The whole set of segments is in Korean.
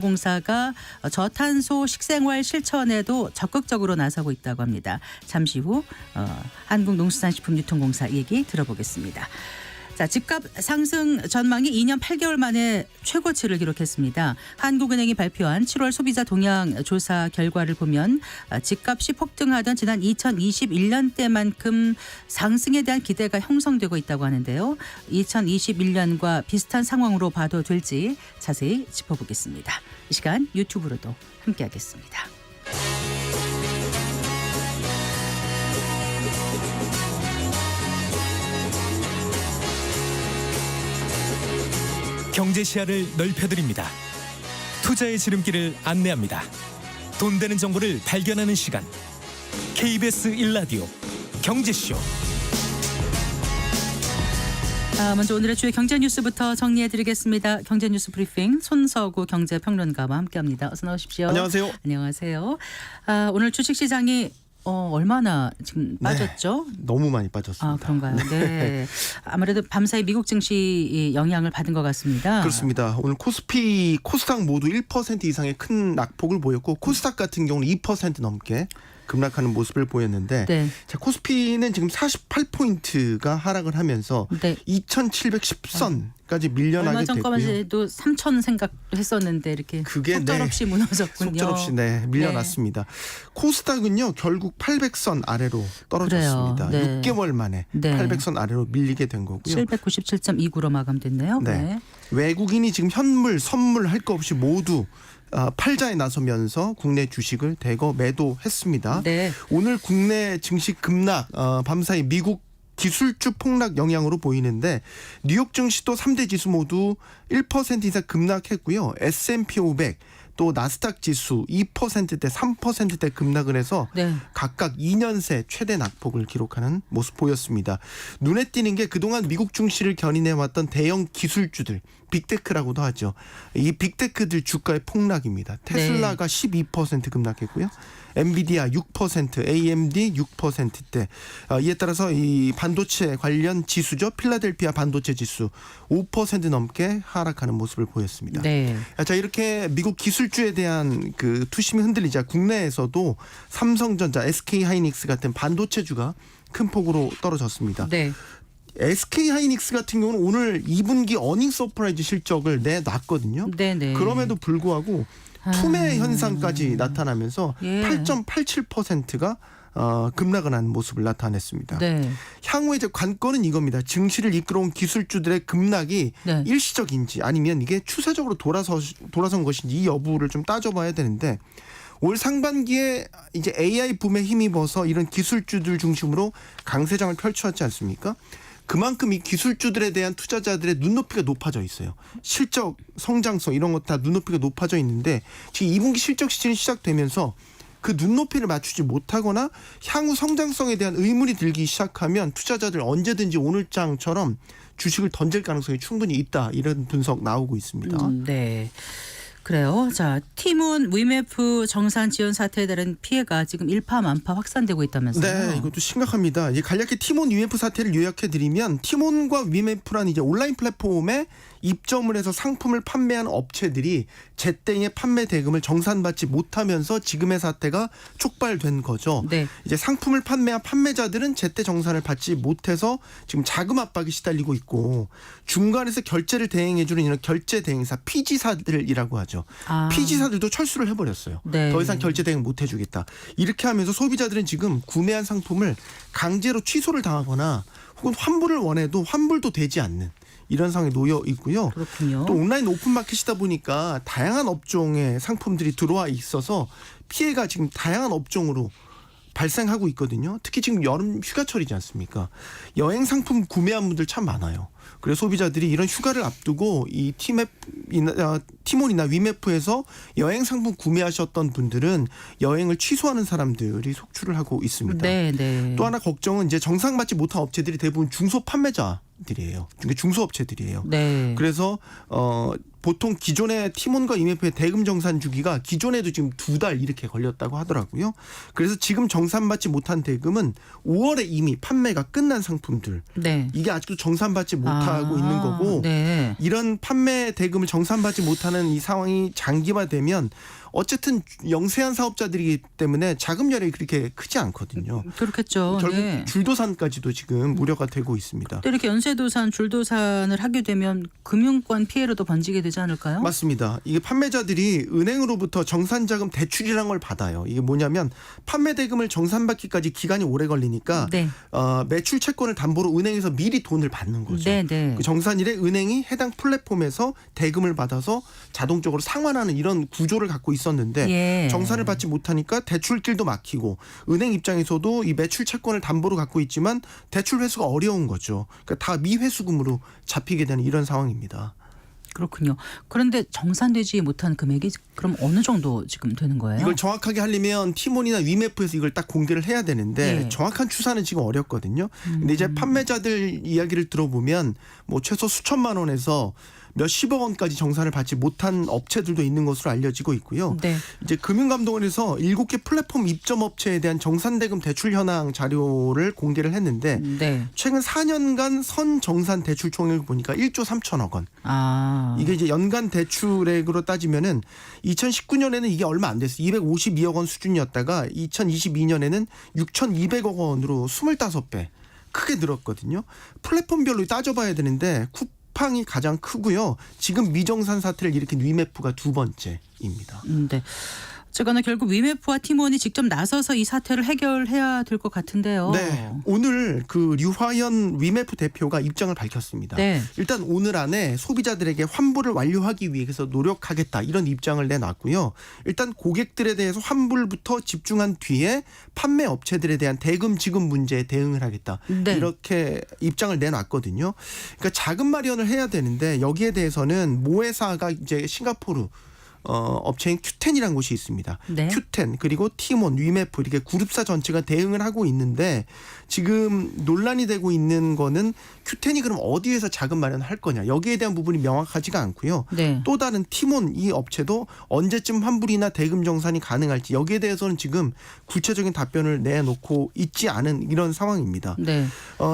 공사가 저탄소 식생활 실천에도 적극적으로 나서고 있다고 합니다. 잠시 후 한국농수산식품유통공사 얘기 들어보겠습니다. 자, 집값 상승 전망이 2년 8개월 만에 최고치를 기록했습니다. 한국은행이 발표한 7월 소비자 동향 조사 결과를 보면 집값이 폭등하던 지난 2021년 때만큼 상승에 대한 기대가 형성되고 있다고 하는데요. 2021년과 비슷한 상황으로 봐도 될지 자세히 짚어보겠습니다. 이 시간 유튜브로도 함께하겠습니다. 경제 시야를 넓혀드립니다. 투자의 지름길을 안내합니다. 돈 되는 정보를 발견하는 시간. KBS 1라디오 경제쇼. 먼저 오늘의 주요 경제 뉴스부터 정리해드리겠습니다. 경제 뉴스 브리핑 손서구 경제평론가와 함께합니다. 어서 나오십시오. 안녕하세요. 안녕하세요. 오늘 주식시장이 얼마나 지금 빠졌죠? 네, 너무 많이 빠졌습니다. 그런가요? 네. 아무래도 밤사이 미국 증시 영향을 받은 것 같습니다. 그렇습니다. 오늘 코스피, 코스닥 모두 1% 이상의 큰 낙폭을 보였고 코스닥 같은 경우는 2% 넘게 급락하는 모습을 보였는데 네. 자, 코스피는 지금 48포인트가 하락을 하면서 네. 2710선까지 밀려나게 얼마 전까만 됐고요. 해도 3천 생각했었는데 이렇게 그게 속절없이 무너졌군요. 속절없이 밀려났습니다. 코스닥은요 결국 800선 아래로 떨어졌습니다. 그래요. 네. 6개월 만에 네. 800선 아래로 밀리게 된 거고요. 797.29로 마감됐네요. 네. 외국인이 지금 현물, 선물 할 거 없이 모두 팔자에 나서면서 국내 주식을 대거 매도했습니다. 네. 오늘 국내 증시 급락, 밤사이 미국 기술주 폭락 영향으로 보이는데 뉴욕 증시도 3대 지수 모두 1% 이상 급락했고요. S&P 500 또 나스닥 지수 2%대 3%대 급락을 해서 네. 각각 2년 새 최대 낙폭을 기록하는 모습 보였습니다. 눈에 띄는 게 그동안 미국 증시를 견인해왔던 대형 기술주들 빅테크라고도 하죠. 이 빅테크들 주가의 폭락입니다. 테슬라가 12% 급락했고요. 엔비디아 6%, AMD 6%대. 이에 따라서 이 반도체 관련 지수죠. 필라델피아 반도체 지수 5% 넘게 하락하는 모습을 보였습니다. 네. 자, 이렇게 미국 기술주에 대한 그 투심이 흔들리자 국내에서도 삼성전자, SK하이닉스 같은 반도체주가 큰 폭으로 떨어졌습니다. 네. SK하이닉스 같은 경우는 오늘 2분기 어닝 서프라이즈 실적을 내놨거든요. 네네. 그럼에도 불구하고 투매 현상까지 나타나면서 예. 8.87%가 급락을 한 모습을 나타냈습니다. 네. 향후 이제 관건은 이겁니다. 증시를 이끌어온 기술주들의 급락이 네. 일시적인지 아니면 이게 추세적으로 돌아선 것인지 이 여부를 좀 따져봐야 되는데 올 상반기에 이제 AI 붐에 힘입어서 이런 기술주들 중심으로 강세장을 펼쳐왔지 않습니까? 그만큼 이 기술주들에 대한 투자자들의 눈높이가 높아져 있어요. 실적, 성장성 이런 것 다 눈높이가 높아져 있는데 지금 2분기 실적 시즌이 시작되면서 그 눈높이를 맞추지 못하거나 향후 성장성에 대한 의문이 들기 시작하면 투자자들 언제든지 오늘장처럼 주식을 던질 가능성이 충분히 있다. 이런 분석 나오고 있습니다. 네. 그래요. 자, 티몬 위메프 정산 지원 사태에 따른 피해가 지금 일파만파 확산되고 있다면서요? 네, 이것도 심각합니다. 이제 간략히 티몬 위메프 사태를 요약해드리면 티몬과 위메프란 이제 온라인 플랫폼에 입점을 해서 상품을 판매하는 업체들이 제때의 판매 대금을 정산받지 못하면서 지금의 사태가 촉발된 거죠. 네. 이제 상품을 판매한 판매자들은 제때 정산을 받지 못해서 지금 자금 압박에 시달리고 있고 중간에서 결제를 대행해주는 이런 결제 대행사 피지사들이라고 하죠. 피지사들도 철수를 해버렸어요. 네. 더 이상 결제 대행 못 해주겠다. 이렇게 하면서 소비자들은 지금 구매한 상품을 강제로 취소를 당하거나 혹은 환불을 원해도 환불도 되지 않는 이런 상황에 놓여 있고요. 그렇군요. 또 온라인 오픈마켓이다 보니까 다양한 업종의 상품들이 들어와 있어서 피해가 지금 다양한 업종으로 발생하고 있거든요. 특히 지금 여름 휴가철이지 않습니까? 여행 상품 구매한 분들 참 많아요. 그래서 소비자들이 이런 휴가를 앞두고 이 티몬이나 위메프에서 여행 상품 구매하셨던 분들은 여행을 취소하는 사람들이 속출을 하고 있습니다. 네, 네. 또 하나 걱정은 이제 정상받지 못한 업체들이 대부분 중소 판매자 회사들이에요. 중소업체들이에요. 네. 그래서 보통 기존의 티몬과 IMF의 대금 정산 주기가 기존에도 지금 2달 이렇게 걸렸다고 하더라고요. 그래서 지금 정산받지 못한 대금은 5월에 이미 판매가 끝난 상품들. 네. 이게 아직도 정산받지 못하고 있는 거고 네. 이런 판매 대금을 정산받지 못하는 이 상황이 장기화되면 어쨌든 영세한 사업자들이기 때문에 자금 여력이 그렇게 크지 않거든요. 그렇겠죠. 결국 네. 줄도산까지도 지금 우려가 되고 있습니다. 또 이렇게 연쇄도산, 줄도산을 하게 되면 금융권 피해로도 번지게 되지 않을까요? 맞습니다. 이게 판매자들이 은행으로부터 정산자금 대출이라는 걸 받아요. 이게 뭐냐면 판매 대금을 정산받기까지 기간이 오래 걸리니까 네. 매출 채권을 담보로 은행에서 미리 돈을 받는 거죠. 네, 네. 그 정산일에 은행이 해당 플랫폼에서 대금을 받아서 자동적으로 상환하는 이런 구조를 갖고 있었는데 예. 정산을 받지 못하니까 대출길도 막히고 은행 입장에서도 이 매출 채권을 담보로 갖고 있지만 대출 회수가 어려운 거죠. 그러니까 다 미회수금으로 잡히게 되는 이런 상황입니다. 그렇군요. 그런데 정산되지 못한 금액이 그럼 어느 정도 지금 되는 거예요? 이걸 정확하게 하려면 티몬이나 위메프에서 이걸 딱 공개를 해야 되는데 네. 정확한 추산은 지금 어렵거든요. 근데 이제 판매자들 이야기를 들어보면 뭐 최소 수천만 원에서 몇십억 원까지 정산을 받지 못한 업체들도 있는 것으로 알려지고 있고요. 네. 이제 금융감독원에서 7개 플랫폼 입점 업체에 대한 정산대금 대출 현황 자료를 공개를 했는데 네. 최근 4년간 선 정산 대출 총액을 보니까 1조 3천억 원. 아. 이게 이제 연간 대출액으로 따지면은 2019년에는 이게 얼마 안 됐어요. 252억 원 수준이었다가 2022년에는 6,200억 원으로 25배 크게 늘었거든요. 플랫폼별로 따져봐야 되는데 쿠팡이 가장 크고요. 지금 미정산 사태를 일으킨 위메프가 두 번째입니다. 네. 어쨌거나 결국 위메프와 티몬이 직접 나서서 이 사태를 해결해야 될 것 같은데요. 네, 오늘 그 류화연 위메프 대표가 입장을 밝혔습니다. 네. 일단 오늘 안에 소비자들에게 환불을 완료하기 위해서 노력하겠다 이런 입장을 내놨고요. 일단 고객들에 대해서 환불부터 집중한 뒤에 판매 업체들에 대한 대금 지급 문제에 대응을 하겠다. 네. 이렇게 입장을 내놨거든요. 그러니까 자금 마련을 해야 되는데 여기에 대해서는 모 회사가 이제 싱가포르 업체인 큐텐이라는 곳이 있습니다. 네. 큐텐 그리고 티몬, 위메프 이렇게 그룹사 전체가 대응을 하고 있는데 지금 논란이 되고 있는 거는 큐텐이 그럼 어디에서 자금 마련할 거냐 여기에 대한 부분이 명확하지가 않고요. 네. 또 다른 티몬 이 업체도 언제쯤 환불이나 대금 정산이 가능할지 여기에 대해서는 지금 구체적인 답변을 내놓고 있지 않은 이런 상황입니다. 네.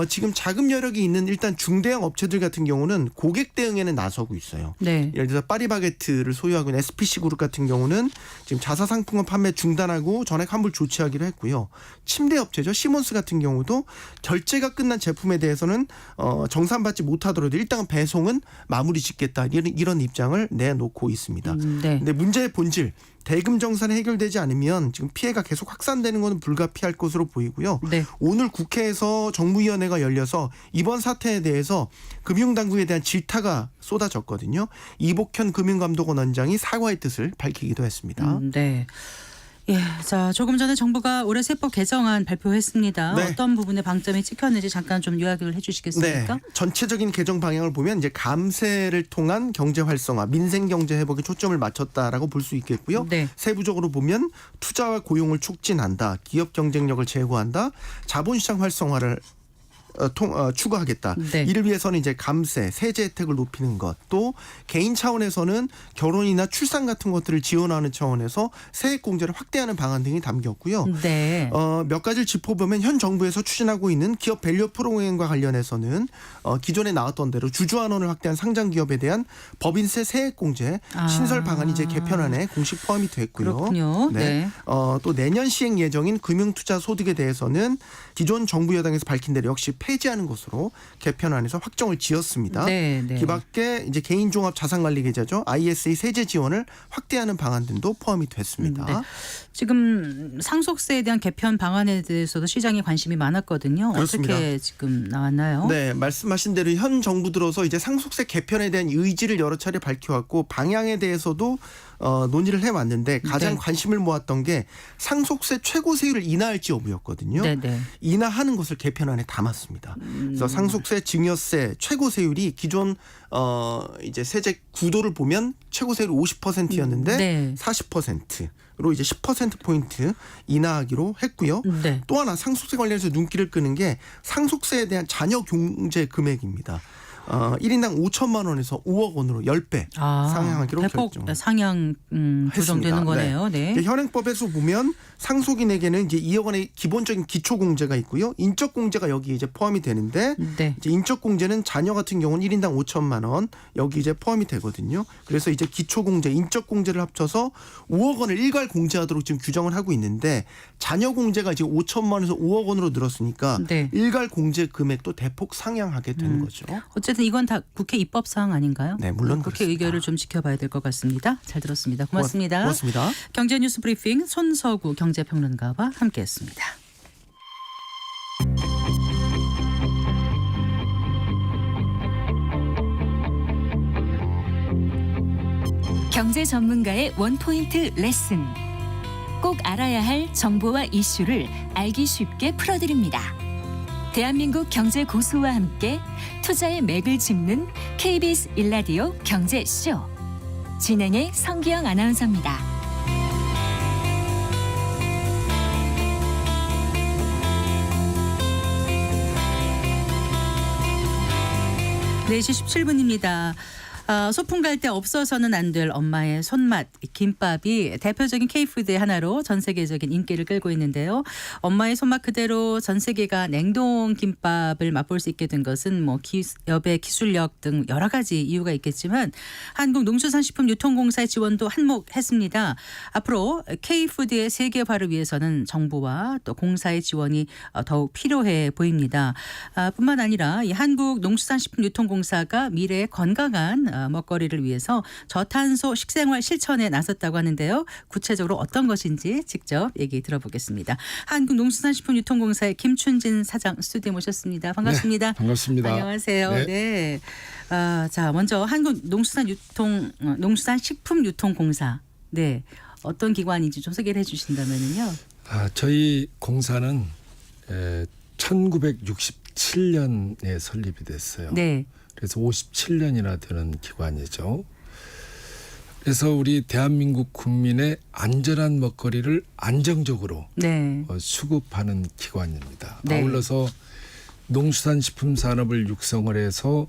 지금 자금 여력이 있는 일단 중대형 업체들 같은 경우는 고객 대응에는 나서고 있어요. 네. 예를 들어서 파리바게트를 소유하고 있는 SPC 그룹 같은 경우는 지금 자사 상품권 판매 중단하고 전액 환불 조치하기로 했고요. 침대 업체죠. 시몬스 같은 경우도 결제가 끝난 제품에 대해서는 정산받지 못하더라도 일단 배송은 마무리 짓겠다 이런 입장을 내놓고 있습니다. 네. 근데 문제의 본질 대금 정산이 해결되지 않으면 지금 피해가 계속 확산되는 것은 불가피할 것으로 보이고요. 네. 오늘 국회에서 정무위원회가 열려서 이번 사태에 대해서 금융당국에 대한 질타가 쏟아졌거든요. 이복현 금융감독원 원장이 사과의 뜻을 밝히기도 했습니다. 네. 예, 자 조금 전에 정부가 올해 세법 개정안 발표했습니다. 네. 어떤 부분에 방점이 찍혔는지 잠깐 좀 요약을 해주시겠습니까? 네, 전체적인 개정 방향을 보면 이제 감세를 통한 경제 활성화, 민생 경제 회복에 초점을 맞췄다라고 볼 수 있겠고요. 네. 세부적으로 보면 투자와 고용을 촉진한다, 기업 경쟁력을 제고한다, 자본시장 활성화를 추구하겠다. 네. 이를 위해서는 이제 감세, 세제 혜택을 높이는 것, 또 개인 차원에서는 결혼이나 출산 같은 것들을 지원하는 차원에서 세액 공제를 확대하는 방안 등이 담겼고요. 네. 몇 가지를 짚어보면 현 정부에서 추진하고 있는 기업 밸류 프로그램과 관련해서는 기존에 나왔던 대로 주주환원을 확대한 상장 기업에 대한 법인세 세액 공제 신설 방안이 이제 개편안에 공식 포함이 됐고요. 그렇군요. 네. 또 내년 시행 예정인 금융투자 소득에 대해서는 기존 정부 여당에서 밝힌 대로 역시 폐지하는 것으로 개편안에서 확정을 지었습니다. 네, 네. 이밖에 이제 개인종합자산관리계좌죠. ISA 세제 지원을 확대하는 방안 등도 포함이 됐습니다. 네. 지금 상속세에 대한 개편 방안에 대해서도 시장에 관심이 많았거든요. 그렇습니다. 어떻게 지금 나왔나요? 네, 말씀하신 대로 현 정부 들어서 이제 상속세 개편에 대한 의지를 여러 차례 밝혀왔고 방향에 대해서도 논의를 해왔는데 가장 네. 관심을 모았던 게 상속세 최고세율을 인하할지 여부였거든요. 네, 네. 인하하는 것을 개편안에 담았습니다. 그래서 상속세, 증여세 최고세율이 기존 이제 세제 구도를 보면 최고세율이 50%였는데 네. 40%. 이제 10% 포인트 인하하기로 했고요. 네. 또 하나 상속세 관련해서 눈길을 끄는 게 상속세에 대한 자녀 경제 금액입니다. 1인당 5천만 원에서 5억 원으로 10배 상향하기로 대폭 결정. 상향 조정되는 거네요. 네. 현행법에서 보면 상속인에게는 이제 2억 원의 기본적인 기초 공제가 있고요. 인적 공제가 여기 이제 포함이 되는데 네. 이제 인적 공제는 자녀 같은 경우는 1인당 5천만 원 여기 이제 포함이 되거든요. 그래서 이제 기초 공제, 인적 공제를 합쳐서 5억 원을 일괄 공제하도록 지금 규정을 하고 있는데 자녀 공제가 이제 5천만 원에서 5억 원으로 늘었으니까 네. 일괄 공제 금액도 대폭 상향하게 된 거죠. 어쨌든 이건 다 국회 입법 사항 아닌가요? 네, 물론 국회 그렇습니다. 의결을 좀 지켜봐야 될 것 같습니다. 잘 들었습니다. 고맙습니다. 고맙습니다. 경제 뉴스 브리핑 손서구 경제평론가와 함께했습니다. 경제 전문가의 원포인트 레슨. 꼭 알아야 할 정보와 이슈를 알기 쉽게 풀어드립니다. 대한민국 경제 고수와 함께 투자의 맥을 짚는 KBS 일라디오 경제쇼. 진행의 성기영 아나운서입니다. 4시 17분입니다. 소풍 갈 때 없어서는 안 될 엄마의 손맛 김밥이 대표적인 K푸드의 하나로 전 세계적인 인기를 끌고 있는데요. 엄마의 손맛 그대로 전 세계가 냉동 김밥을 맛볼 수 있게 된 것은 뭐 기업의 기술력 등 여러 가지 이유가 있겠지만 한국농수산식품유통공사의 지원도 한몫했습니다. 앞으로 K푸드의 세계화를 위해서는 정부와 또 공사의 지원이 더욱 필요해 보입니다. 뿐만 아니라 이 한국농수산식품유통공사가 미래의 건강한 먹거리를 위해서 저탄소 식생활 실천에 나섰다고 하는데요. 구체적으로 어떤 것인지 직접 얘기 들어보겠습니다. 한국농수산식품유통공사의 김춘진 사장 스튜디오에 모셨습니다. 반갑습니다. 네, 반갑습니다. 안녕하세요. 네. 네. 자, 먼저 한국농수산식품유통공사. 네. 어떤 기관인지 좀 소개를 해 주신다면요. 저희 공사는 1967년에 설립이 됐어요. 네. 그래서 57년이나 되는 기관이죠. 그래서 우리 대한민국 국민의 안전한 먹거리를 안정적으로 네. 수급하는 기관입니다. 네. 아울러서 농수산식품 산업을 육성을 해서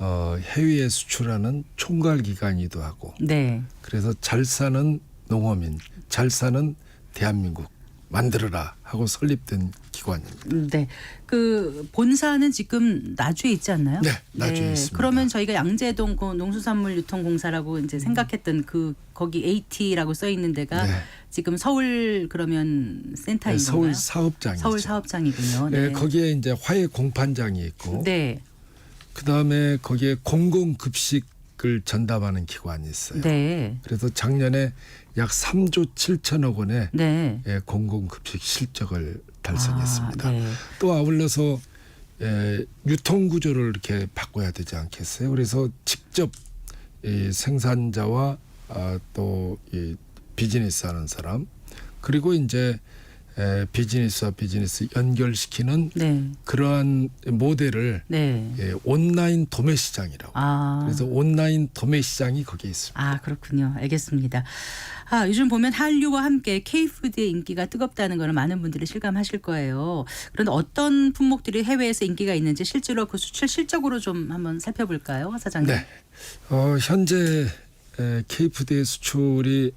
해외에 수출하는 총괄기관이기도 하고 네. 그래서 잘 사는 농어민, 잘 사는 대한민국 만들어라 하고 설립된 기관입니다. 네. 그 본사는 지금 나주에 있지 않나요? 네, 나주에 있습니다. 그러면 저희가 양재동 그 농수산물유통공사라고 이제 생각했던 그 거기 AT라고 써 있는 데가 네. 지금 서울 그러면 센터인 네, 건가요? 서울 사업장이죠. 서울 사업장이군요. 네. 네. 거기에 이제 화해 공판장이 있고 네. 그다음에 거기에 공공급식을 전담하는 기관이 있어요. 네. 그래서 작년에 약 3조 7천억 원의 네. 공공급식 실적을 달성했습니다. 네. 또 아울러서 유통구조를 이렇게 바꿔야 되지 않겠어요? 그래서 직접 이 생산자와 또 이 비즈니스하는 사람 그리고 이제 비즈니스와 비즈니스 연결시키는 네. 그러한 모델을 네. 온라인 도매 시장이라고. 아. 그래서 온라인 도매 시장이 거기에 있습니다. 아, 그렇군요. 알겠습니다. 요즘 보면 한류와 함께 K푸드의 인기가 뜨겁다는 것을 많은 분들이 실감하실 거예요. 그런데 어떤 품목들이 해외에서 인기가 있는지 실제로 그 수출 실적으로 좀 한번 살펴볼까요, 사장님? 네. 현재 K푸드의 수출이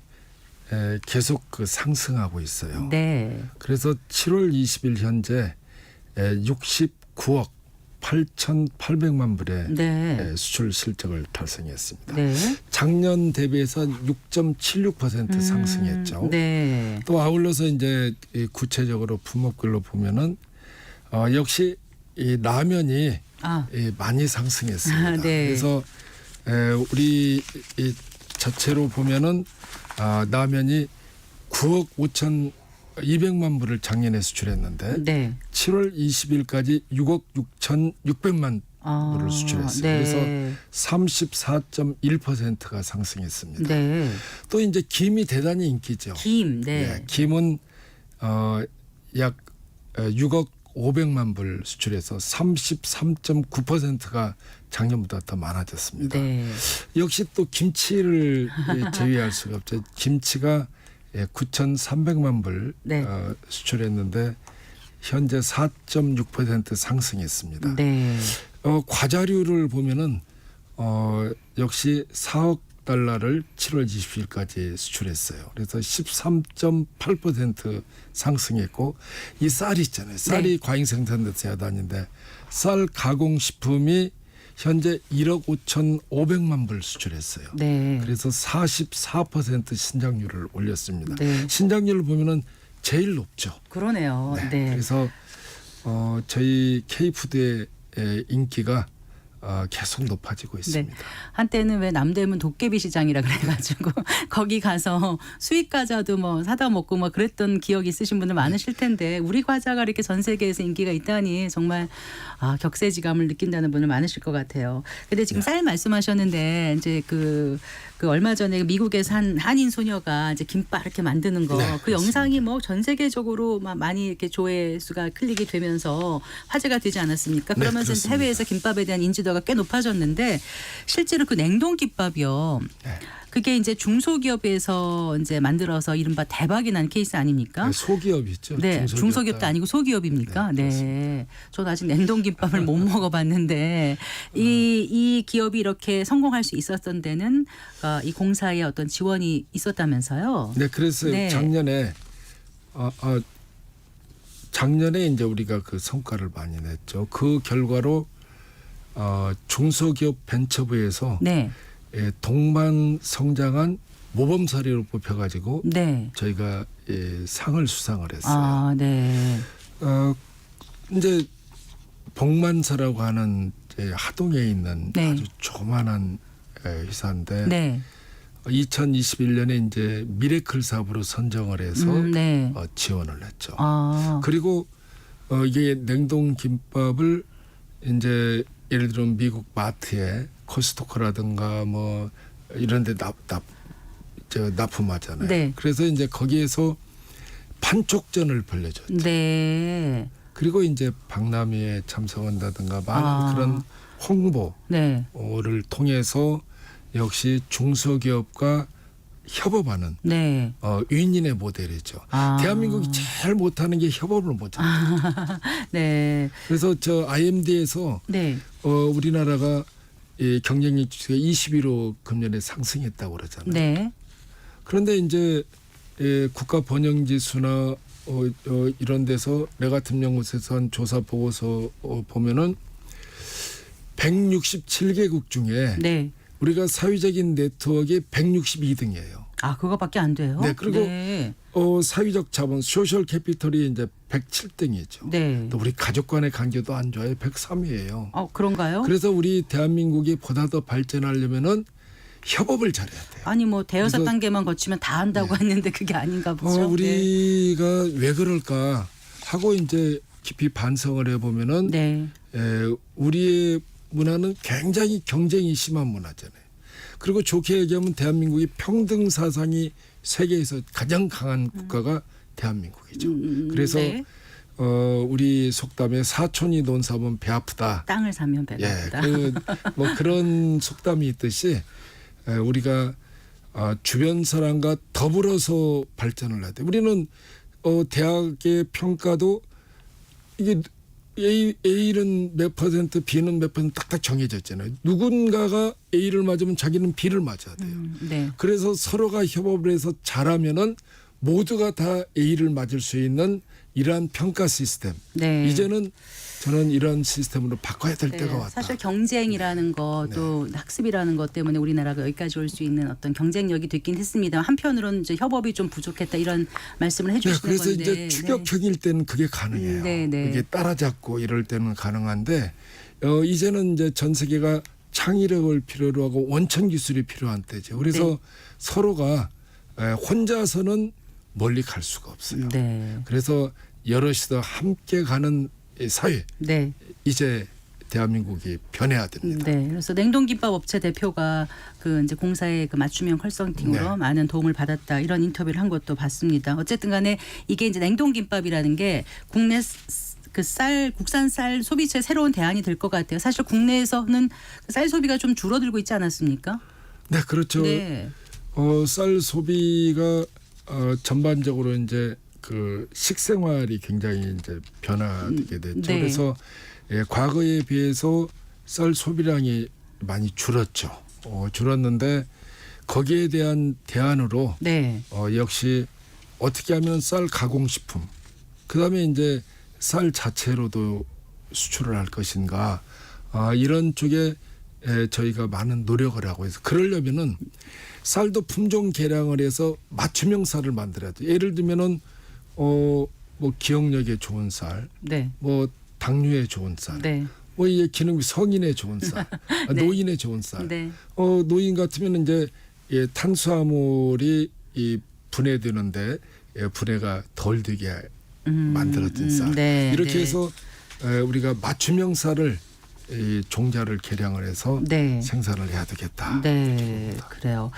계속 상승하고 있어요. 네. 그래서 7월 20일 현재 69억 8,800만 불의 네. 수출 실적을 달성했습니다. 네. 작년 대비해서 6.76% 상승했죠. 네. 또 아울러서 이제 구체적으로 품목별로 보면은 역시 이 라면이 많이 상승했습니다. 네. 그래서 우리 이 자체로 보면은 라면이 9억 5,200만 불을 작년에 수출했는데 네. 7월 20일까지 6억 6,600만 불을 수출했어요. 네. 그래서 34.1%가 상승했습니다. 네. 또 이제 김이 대단히 인기죠. 김. 네. 네, 김은 약 6억 500만 불 수출해서 33.9%가 작년보다 더 많아졌습니다. 네. 역시 또 김치를 제외할 수가 없죠. 김치가 9,300만 불 네. 수출했는데 현재 4.6% 상승했습니다. 네. 과자류를 보면은 역시 4억 달러를 7월 20일까지 수출했어요. 그래서 13.8% 상승했고 이 쌀이 있잖아요. 쌀이 네. 과잉 생산돼서 해야 하는데 쌀 가공식품이 현재 1억 5,500만 불 수출했어요. 네. 그래서 44% 신장률을 올렸습니다. 네. 신장률을 보면은 제일 높죠. 그러네요. 네. 그래서 저희 K푸드의 인기가 계속 높아지고 있습니다. 한때는 왜 남대문 도깨비 시장이라 그래가지고 거기 가서 수입 과자도 뭐 사다 먹고 뭐 그랬던 기억이 있으신 분들 많으실 텐데 우리 과자가 이렇게 전 세계에서 인기가 있다니 정말 격세지감을 느낀다는 분들 많으실 것 같아요. 근데 지금 쌀 말씀하셨는데 이제 그 얼마 전에 미국에서 한 한인 소녀가 이제 김밥 이렇게 만드는 거 네, 그 그렇습니다. 영상이 뭐 전 세계적으로 막 많이 이렇게 조회수가 클릭이 되면서 화제가 되지 않았습니까? 네, 그러면서 이제 그렇습니다. 해외에서 김밥에 대한 인지도가 꽤 높아졌는데 실제로 그 냉동 김밥이요. 네. 그게 이제 중소기업에서 이제 만들어서 이른바 대박이 난 케이스 아닙니까? 소기업이죠. 네, 중소기업도 아니고 소기업입니까? 네, 네. 저는 아직 냉동김밥을 못 먹어봤는데 이 기업이 이렇게 성공할 수 있었던 데는 이 공사에 어떤 지원이 있었다면서요? 네, 그래서 네. 작년에 이제 우리가 그 성과를 많이 냈죠. 그 결과로 중소기업 벤처부에서 네, 동반 성장한 모범 사례로 뽑혀가지고 네. 저희가 상을 수상을 했어요. 아, 네, 이제 복만사라고 하는 하동에 있는 네. 아주 조만한 회사인데 네, 2021년에 이제 미래클 사업으로 선정을 해서 네. 지원을 했죠. 아, 그리고 이게 냉동 김밥을 이제 예를 들어 미국 마트에 코스토코라든가 뭐 이런 데 납품하잖아요. 네. 그래서 이제 거기에서 판촉전을 벌려줬죠. 네, 그리고 이제 박람회에 참석한다든가 많은 그런 네, 홍보를 통해서 역시 중소기업과 협업하는 네. 윈윈의 모델이죠. 아. 대한민국이 제일 못하는 게 협업을 못하는 거죠. 네, 그래서 저 IMD에서 네, 우리나라가 이 경쟁력 지수가 21로 금년에 상승했다고 그러잖아요. 네, 그런데 이제 국가 번영 지수나 이런 데서 내 같은 연구소에서 한 조사 보고서 보면은 167개국 중에 네. 우리가 사회적인 네트워크의 162등이에요. 아, 그거밖에 안 돼요? 네, 그리고 네, 사회적 자본, 소셜 캐피털이 이제 107등이죠. 네. 또 우리 가족 간의 관계도 안 좋아요. 103이에요. 그런가요? 그래서 우리 대한민국이 보다 더 발전하려면은 협업을 잘해야 돼요. 아니 뭐 대여섯 그래서- 단계만 거치면 다 한다고 했는데 그게 아닌가 보죠. 네. 우리가 왜 그럴까 하고 이제 깊이 반성을 해보면은 네. 우리의 문화는 굉장히 경쟁이 심한 문화잖아요. 그리고 좋게 얘기하면 대한민국이 평등 사상이 세계에서 가장 강한 국가가 대한민국이죠. 그래서 네. 우리 속담에 사촌이 돈 사면 배 아프다. 땅을 사면 배가 아프다. 뭐 그런 속담이 있듯이 우리가 주변 사람과 더불어서 발전을 해야 돼. 우리는 대학의 평가도 이게 A는 몇 퍼센트, B는 몇 퍼센트 딱딱 정해졌잖아요. 누군가가 A를 맞으면 자기는 B를 맞아야 돼요. 네. 그래서 서로가 협업을 해서 잘하면은 모두가 다 A를 맞을 수 있는 이러한 평가 시스템. 네. 이제는 저는 이런 시스템으로 바꿔야 될 네, 때가 왔다. 사실 경쟁이라는 것, 또 학습이라는 것 때문에 우리나라가 여기까지 올 수 있는 어떤 경쟁력이 됐긴 했습니다. 한편으로는 이제 협업이 좀 부족했다 이런 말씀을 네, 해주시는 그래서 건데. 이제 추격형일 때는 그게 가능해요. 네, 네. 이게 따라잡고 이럴 때는 가능한데 이제는 이제 전 세계가 창의력을 필요로 하고 원천 기술이 필요한 때죠. 그래서 네. 서로가 혼자서는 멀리 갈 수가 없어요. 네. 그래서 여럿이서 함께 가는 이 사회 네. 이제 대한민국이 변해야 됩니다. 네. 그래서 냉동김밥 업체 대표가 그 이제 공사의 그 맞춤형 컨설팅으로 네. 많은 도움을 받았다 이런 인터뷰를 한 것도 봤습니다. 어쨌든 간에 이게 이제 냉동김밥이라는 게 국내 국산 쌀 소비처의 새로운 대안이 될 것 같아요. 사실 국내에서는 쌀 소비가 좀 줄어들고 있지 않았습니까? 네, 그렇죠. 네. 쌀 소비가 전반적으로 이제 그 식생활이 굉장히 이제 변화되게 됐죠. 네. 그래서 과거에 비해서 쌀 소비량이 많이 줄었죠. 줄었는데 거기에 대한 대안으로 네. 역시 어떻게 하면 쌀 가공식품, 그다음에 이제 쌀 자체로도 수출을 할 것인가, 이런 쪽에 저희가 많은 노력을 하고 해서 그러려면은 쌀도 품종 개량을 해서 맞춤형 쌀을 만들어야 돼. 예를 들면은 뭐 기억력에 좋은 쌀, 네. 뭐 당뇨에 좋은 쌀, 네. 뭐 이게 기능 성인에 좋은 쌀, 네. 노인에 좋은 쌀. 네. 노인 같으면 이제 탄수화물이 이 분해되는데 분해가 덜 되게 만들어진 쌀. 네. 이렇게 네. 해서 우리가 맞춤형 쌀을 이 종자를 개량을 해서 네. 생산을 해야 되겠다. 네, 그래요.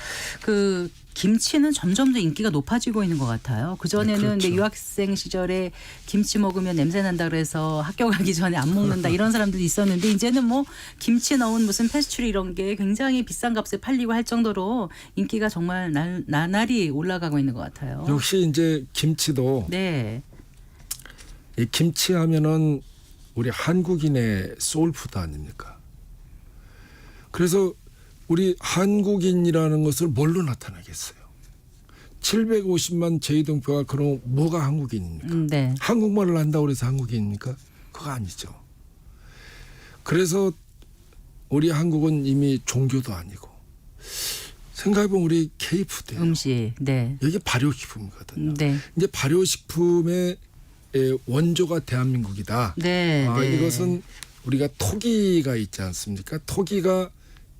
그 김치는 점점 더 인기가 높아지고 있는 것 같아요. 그 전에는 네, 그렇죠. 유학생 시절에 김치 먹으면 냄새 난다 그래서 학교 가기 전에 안 먹는다 이런 사람들도 있었는데 이제는 뭐 김치 넣은 무슨 페스츄리 이런 게 굉장히 비싼 값에 팔리고 할 정도로 인기가 정말 나날이 올라가고 있는 것 같아요. 역시 이제 김치도 네, 이 김치 하면은 우리 한국인의 소울푸드 아닙니까? 그래서 우리 한국인이라는 것을 뭘로 나타내겠어요? 750만 제2등표가 그럼 뭐가 한국인입니까? 네, 한국말을 한다고 해서 한국인입니까? 그거 아니죠. 그래서 우리 한국은 이미 종교도 아니고 생각해보면 우리 K푸드예요. 음식, 네, 여기 발효식품이거든요. 네, 이제 발효식품의 원조가 대한민국이다. 네, 네. 이것은 우리가 토기가 있지 않습니까? 토기가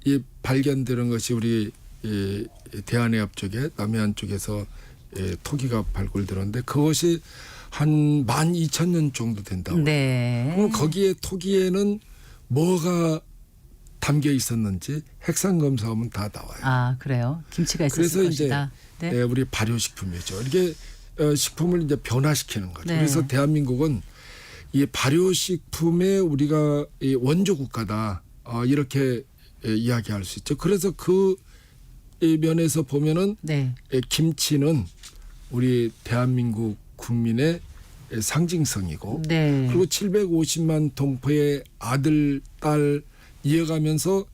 이 발견되는 것이 우리 이 대한해협 쪽에 남해안 쪽에서 토기가 발굴되는데 그것이 한 12,000년 정도 된다고. 네. 그럼 거기에 토기에는 뭐가 담겨 있었는지 핵산 검사하면 다 나와요. 아, 그래요. 김치가 있었을 그래서 이제 것이다. 네. 우리 발효식품이죠. 이게 식품을 이제 변화시키는 거죠. 네. 그래서 대한민국은 이 발효식품의 우리가 이 원조 국가다 이렇게 이야기할 수 있죠. 그래서 그 면에서 보면은 네. 김치는 우리 대한민국 국민의 상징성이고 네. 그리고 750만 동포의 아들, 딸 이어가면서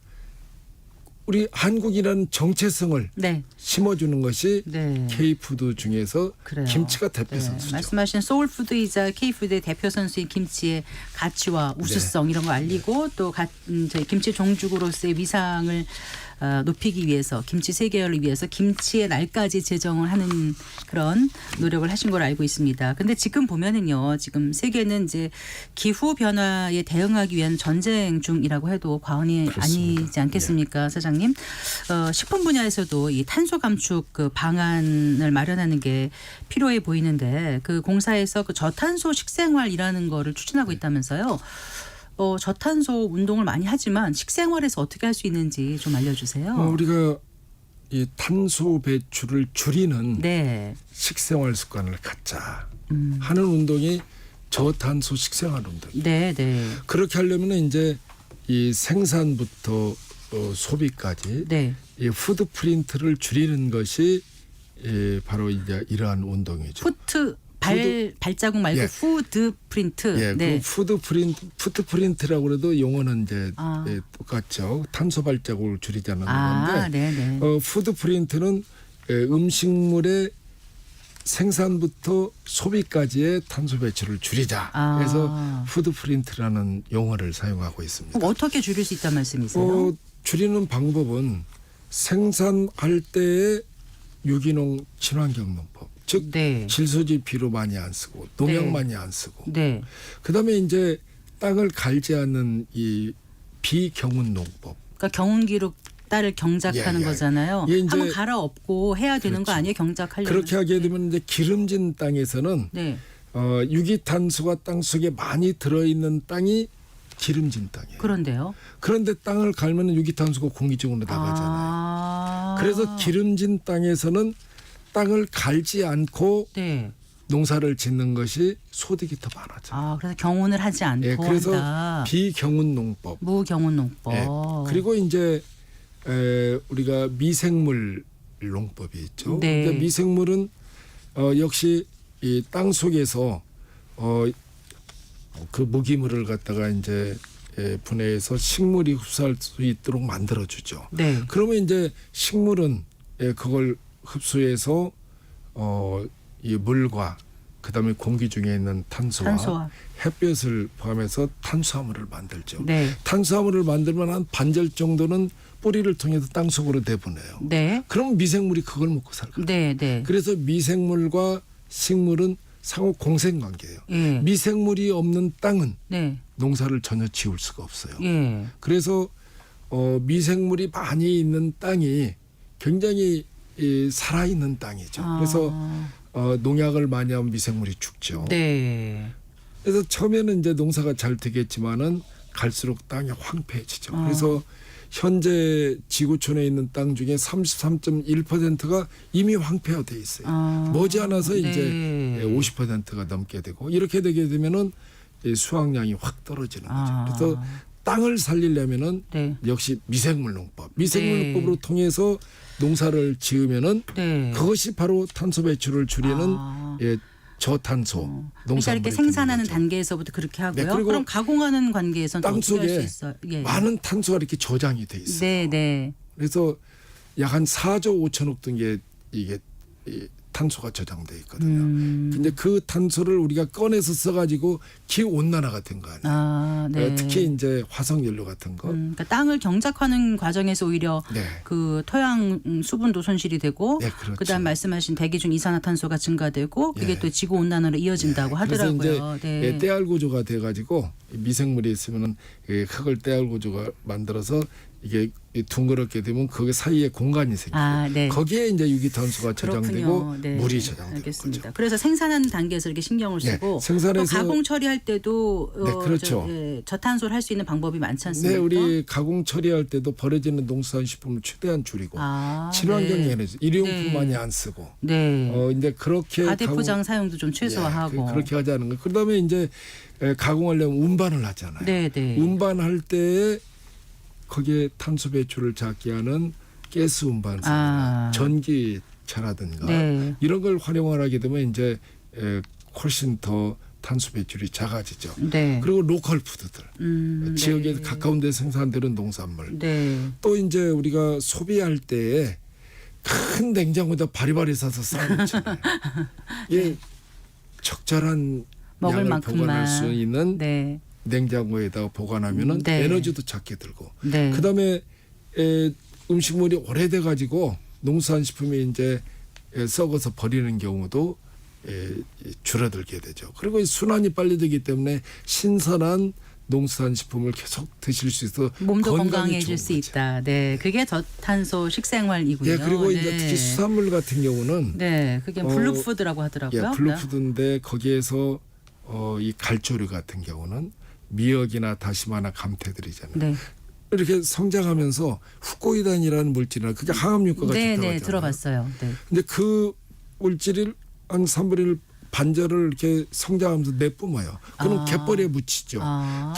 우리 한국이라는 정체성을 네. 심어주는 것이 네. K푸드 중에서 그래요. 김치가 대표 네. 선수죠. 말씀하신 소울푸드이자 K푸드의 대표 선수인 김치의 가치와 우수성 이런 거 알리고 또 저희 김치 종주국으로서의 위상을 높이기 위해서 김치 세계화를 위해서 김치의 날까지 제정을 하는 그런 노력을 하신 걸 알고 있습니다. 근데 지금 보면은요. 지금 세계는 이제 기후 변화에 대응하기 위한 전쟁 중이라고 해도 과언이 그렇습니다. 아니지 않겠습니까, 사장님? 식품 분야에서도 이 탄소 감축 그 방안을 마련하는 게 필요해 보이는데 그 공사에서 그 저탄소 식생활이라는 거를 추진하고 있다면서요. 저탄소 운동을 많이 하지만 식생활에서 어떻게 할 수 있는지 좀 알려주세요. 우리가 이 탄소 배출을 줄이는 네. 식생활 습관을 갖자 하는 운동이 저탄소 식생활 운동. 네, 네. 그렇게 하려면 이제 이 생산부터 소비까지 네. 이 푸드 프린트를 줄이는 것이 바로 이제 이러한 운동이죠. 발자국 말고 예. 푸드 프린트. 예, 네. 푸드 프린트라고 그래도 용어는 이제 아. 똑같죠. 탄소 발자국을 줄이자는 아, 건데, 네, 네. 푸드 프린트는 음식물의 생산부터 소비까지의 탄소 배출을 줄이자. 아. 그래서 푸드 프린트라는 용어를 사용하고 있습니다. 그럼 어떻게 줄일 수 있단 말씀이세요? 줄이는 방법은 생산할 때의 유기농 친환경 농법. 즉 네. 질소지 비료 많이 안 쓰고 농약 네. 많이 안 쓰고 네. 그다음에 이제 땅을 갈지 않는 이 비경운 농법. 그러니까 경운기로 딸을 경작하는 예, 예. 거잖아요. 예, 이제 한번 갈아엎고 해야 되는 거 그렇죠. 아니에요? 경작하려면. 그렇게 하게 되면 이제 기름진 땅에서는 네. 유기탄소가 땅 속에 많이 들어있는 땅이 기름진 땅이에요. 그런데요. 그런데 땅을 갈면 유기탄소가 공기 중으로 나가잖아요. 아. 그래서 기름진 땅에서는 땅을 갈지 않고 네. 농사를 짓는 것이 소득이 더 많아져요. 아, 그래서 경운을 하지 않고 예, 그래서 한다. 비경운 농법. 무경운 농법. 예, 그리고 이제 우리가 미생물 농법이 있죠. 네. 그러니까 미생물은 역시 이 땅 속에서 그 무기물을 갖다가 이제 분해해서 식물이 흡수할 수 있도록 만들어주죠. 네. 그러면 이제 식물은 그걸 흡수해서 이 물과 그다음에 공기 중에 있는 탄소와 햇볕을 포함해서 탄수화물을 만들죠. 네. 탄수화물을 만들면 한 반절 정도는 뿌리를 통해서 땅 속으로 내보내요. 네. 그럼 미생물이 그걸 먹고 살거든요. 네. 네. 그래서 미생물과 식물은 상호 공생 관계예요. 예. 미생물이 없는 땅은 네. 농사를 전혀 지을 수가 없어요. 예. 그래서 미생물이 많이 있는 땅이 굉장히 살아있는 땅이죠. 그래서 농약을 많이 하면 미생물이 죽죠. 네. 그래서 처음에는 이제 농사가 잘 되겠지만은 갈수록 땅이 황폐해지죠. 그래서 현재 지구촌에 있는 땅 중에 33.1%가 이미 황폐화돼 있어요. 머지않아서 이제 50%가 넘게 되고 이렇게 되게 되면은 이 수확량이 확 떨어지는 거죠. 그래서 땅을 살리려면은 네. 역시 미생물농법, 미생물농법으로 통해서 농사를 지으면은 네. 그것이 바로 탄소 배출을 줄이는 저탄소 그러니까 농산물이 이렇게 생산하는 되는 거죠. 단계에서부터 그렇게 하고요. 네, 그리고 그럼 가공하는 관계에서는 땅 어떻게 할 수 속에 있어요? 예. 많은 탄소가 이렇게 저장이 돼 있어요. 네, 네. 그래서 약 한 4조 5천억 등의 이게 이 탄소가 저장돼 있거든요. 근데 그 탄소를 우리가 꺼내서 써가지고 기후 온난화 같은 거 아니에요. 네. 특히 이제 화석연료 같은 거. 그러니까 땅을 경작하는 과정에서 오히려 네. 그 토양 수분도 손실이 되고 네, 그렇죠. 그다음 말씀하신 대기 중 이산화탄소가 증가되고 그게 예. 또 지구 온난화로 이어진다고 하더라고요. 그래서 이제 네. 떼알 구조가 돼가지고 미생물이 있으면은 흙을 떼알 구조가 만들어서 이게 둥그렇게 되면 그 사이에 공간이 생기고 네. 거기에 이제 유기탄소가 저장되고 그렇군요. 네. 물이 저장되는 알겠습니다. 거죠. 그래서 생산하는 단계에서 이렇게 신경을 네, 쓰고 생산해서- 또 가공 처리할 때도 네, 그렇죠. 저탄소를 할 수 있는 방법이 많지 않습니까? 네, 우리 가공 처리할 때도 버려지는 농수산식품을 최대한 줄이고 친환경 네. 에너지 일회용품 네. 많이 안 쓰고 네. 이제 그렇게 과대포장 사용도 좀 예, 최소화하고. 그렇게 하자는 거. 그다음에 이제 가공하려면 운반을 하잖아요. 네, 네. 운반할 때 거기에 탄소 배출을 작게 하는 가스 운반사, 전기차라든가 네. 이런 걸 활용을 하게 되면 이제 훨씬 더 탄소 배출이 작아지죠. 네. 그리고 로컬 푸드들, 지역에 네. 가까운 데 생산되는 농산물. 네. 또 이제 우리가 소비할 때 큰 냉장고에다 바리바리 사서 쌓아놓잖아요. 예, 적절한 먹을 양을 만큼만. 보관할 수 있는 네. 냉장고에다가 보관하면은 네. 에너지도 작게 들고. 네. 그다음에 음식물이 오래돼 가지고 농산식품이 이제 썩어서 버리는 경우도 줄어들게 되죠. 그리고 이 순환이 빨리 되기 때문에 신선한 농산식품을 계속 드실 수 있어 몸도 건강에 건강해질 좋은 수 거죠. 있다. 네, 그게 저탄소 식생활이고요. 예, 그리고 네. 이제 특히 수산물 같은 경우는 네, 그게 블루푸드라고 하더라고요. 예, 블루푸드인데 거기에서 이 갈조류 같은 경우는 미역이나 다시마나 감태들이잖아요. 네, 이렇게 성장하면서 후코이단이라는 물질이나 그게 항암 효과가 네, 좋다고 네, 하잖아요. 들어봤어요. 네. 근데 그 물질을 한 3분의 1 반절을 이렇게 성장하면서 내뿜어요. 그럼 갯벌에 묻히죠.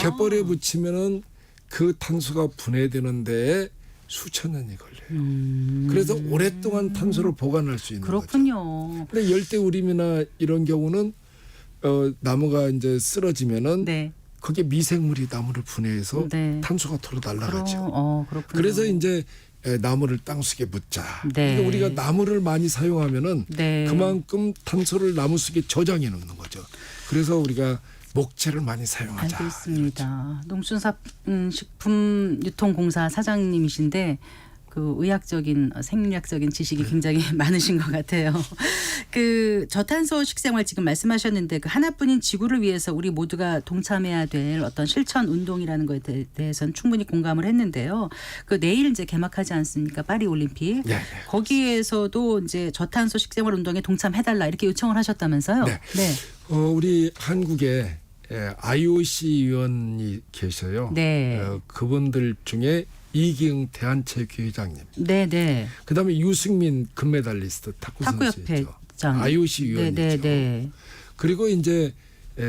갯벌에 묻히면은 그 탄소가 분해되는데 수천 년이 걸려요. 그래서 오랫동안 탄소를 보관할 수 있는 거죠. 그렇군요. 근데 열대우림이나 이런 경우는 나무가 이제 쓰러지면은 네. 거기에 미생물이 나무를 분해해서 네. 탄소가 도로 날아가죠. 그렇군요. 그래서 이제 나무를 땅속에 묻자. 네. 그러니까 우리가 나무를 많이 사용하면은 네. 그만큼 탄소를 나무 속에 저장해 놓는 거죠. 그래서 우리가 목재를 많이 사용하자. 알겠습니다. 농수산식품유통공사 사장님이신데 그 의학적인 생리학적인 지식이 굉장히 많으신 것 같아요. 그 저탄소 식생활 지금 말씀하셨는데 그 하나뿐인 지구를 위해서 우리 모두가 동참해야 될 어떤 실천 운동이라는 것에 대해서는 충분히 공감을 했는데요. 그 내일 이제 개막하지 않습니까? 파리 올림픽. 네. 거기에서도 이제 저탄소 식생활 운동에 동참해달라 이렇게 요청을 하셨다면서요? 네. 네. 우리 한국에 IOC 위원이 계셔요. 네. 그분들 중에 이기흥 대한체육회장님. 네. 그다음에 유승민 금메달리스트 탁구 선수죠. 탁구협회장. IOC 위원이죠. 네. 그리고 이제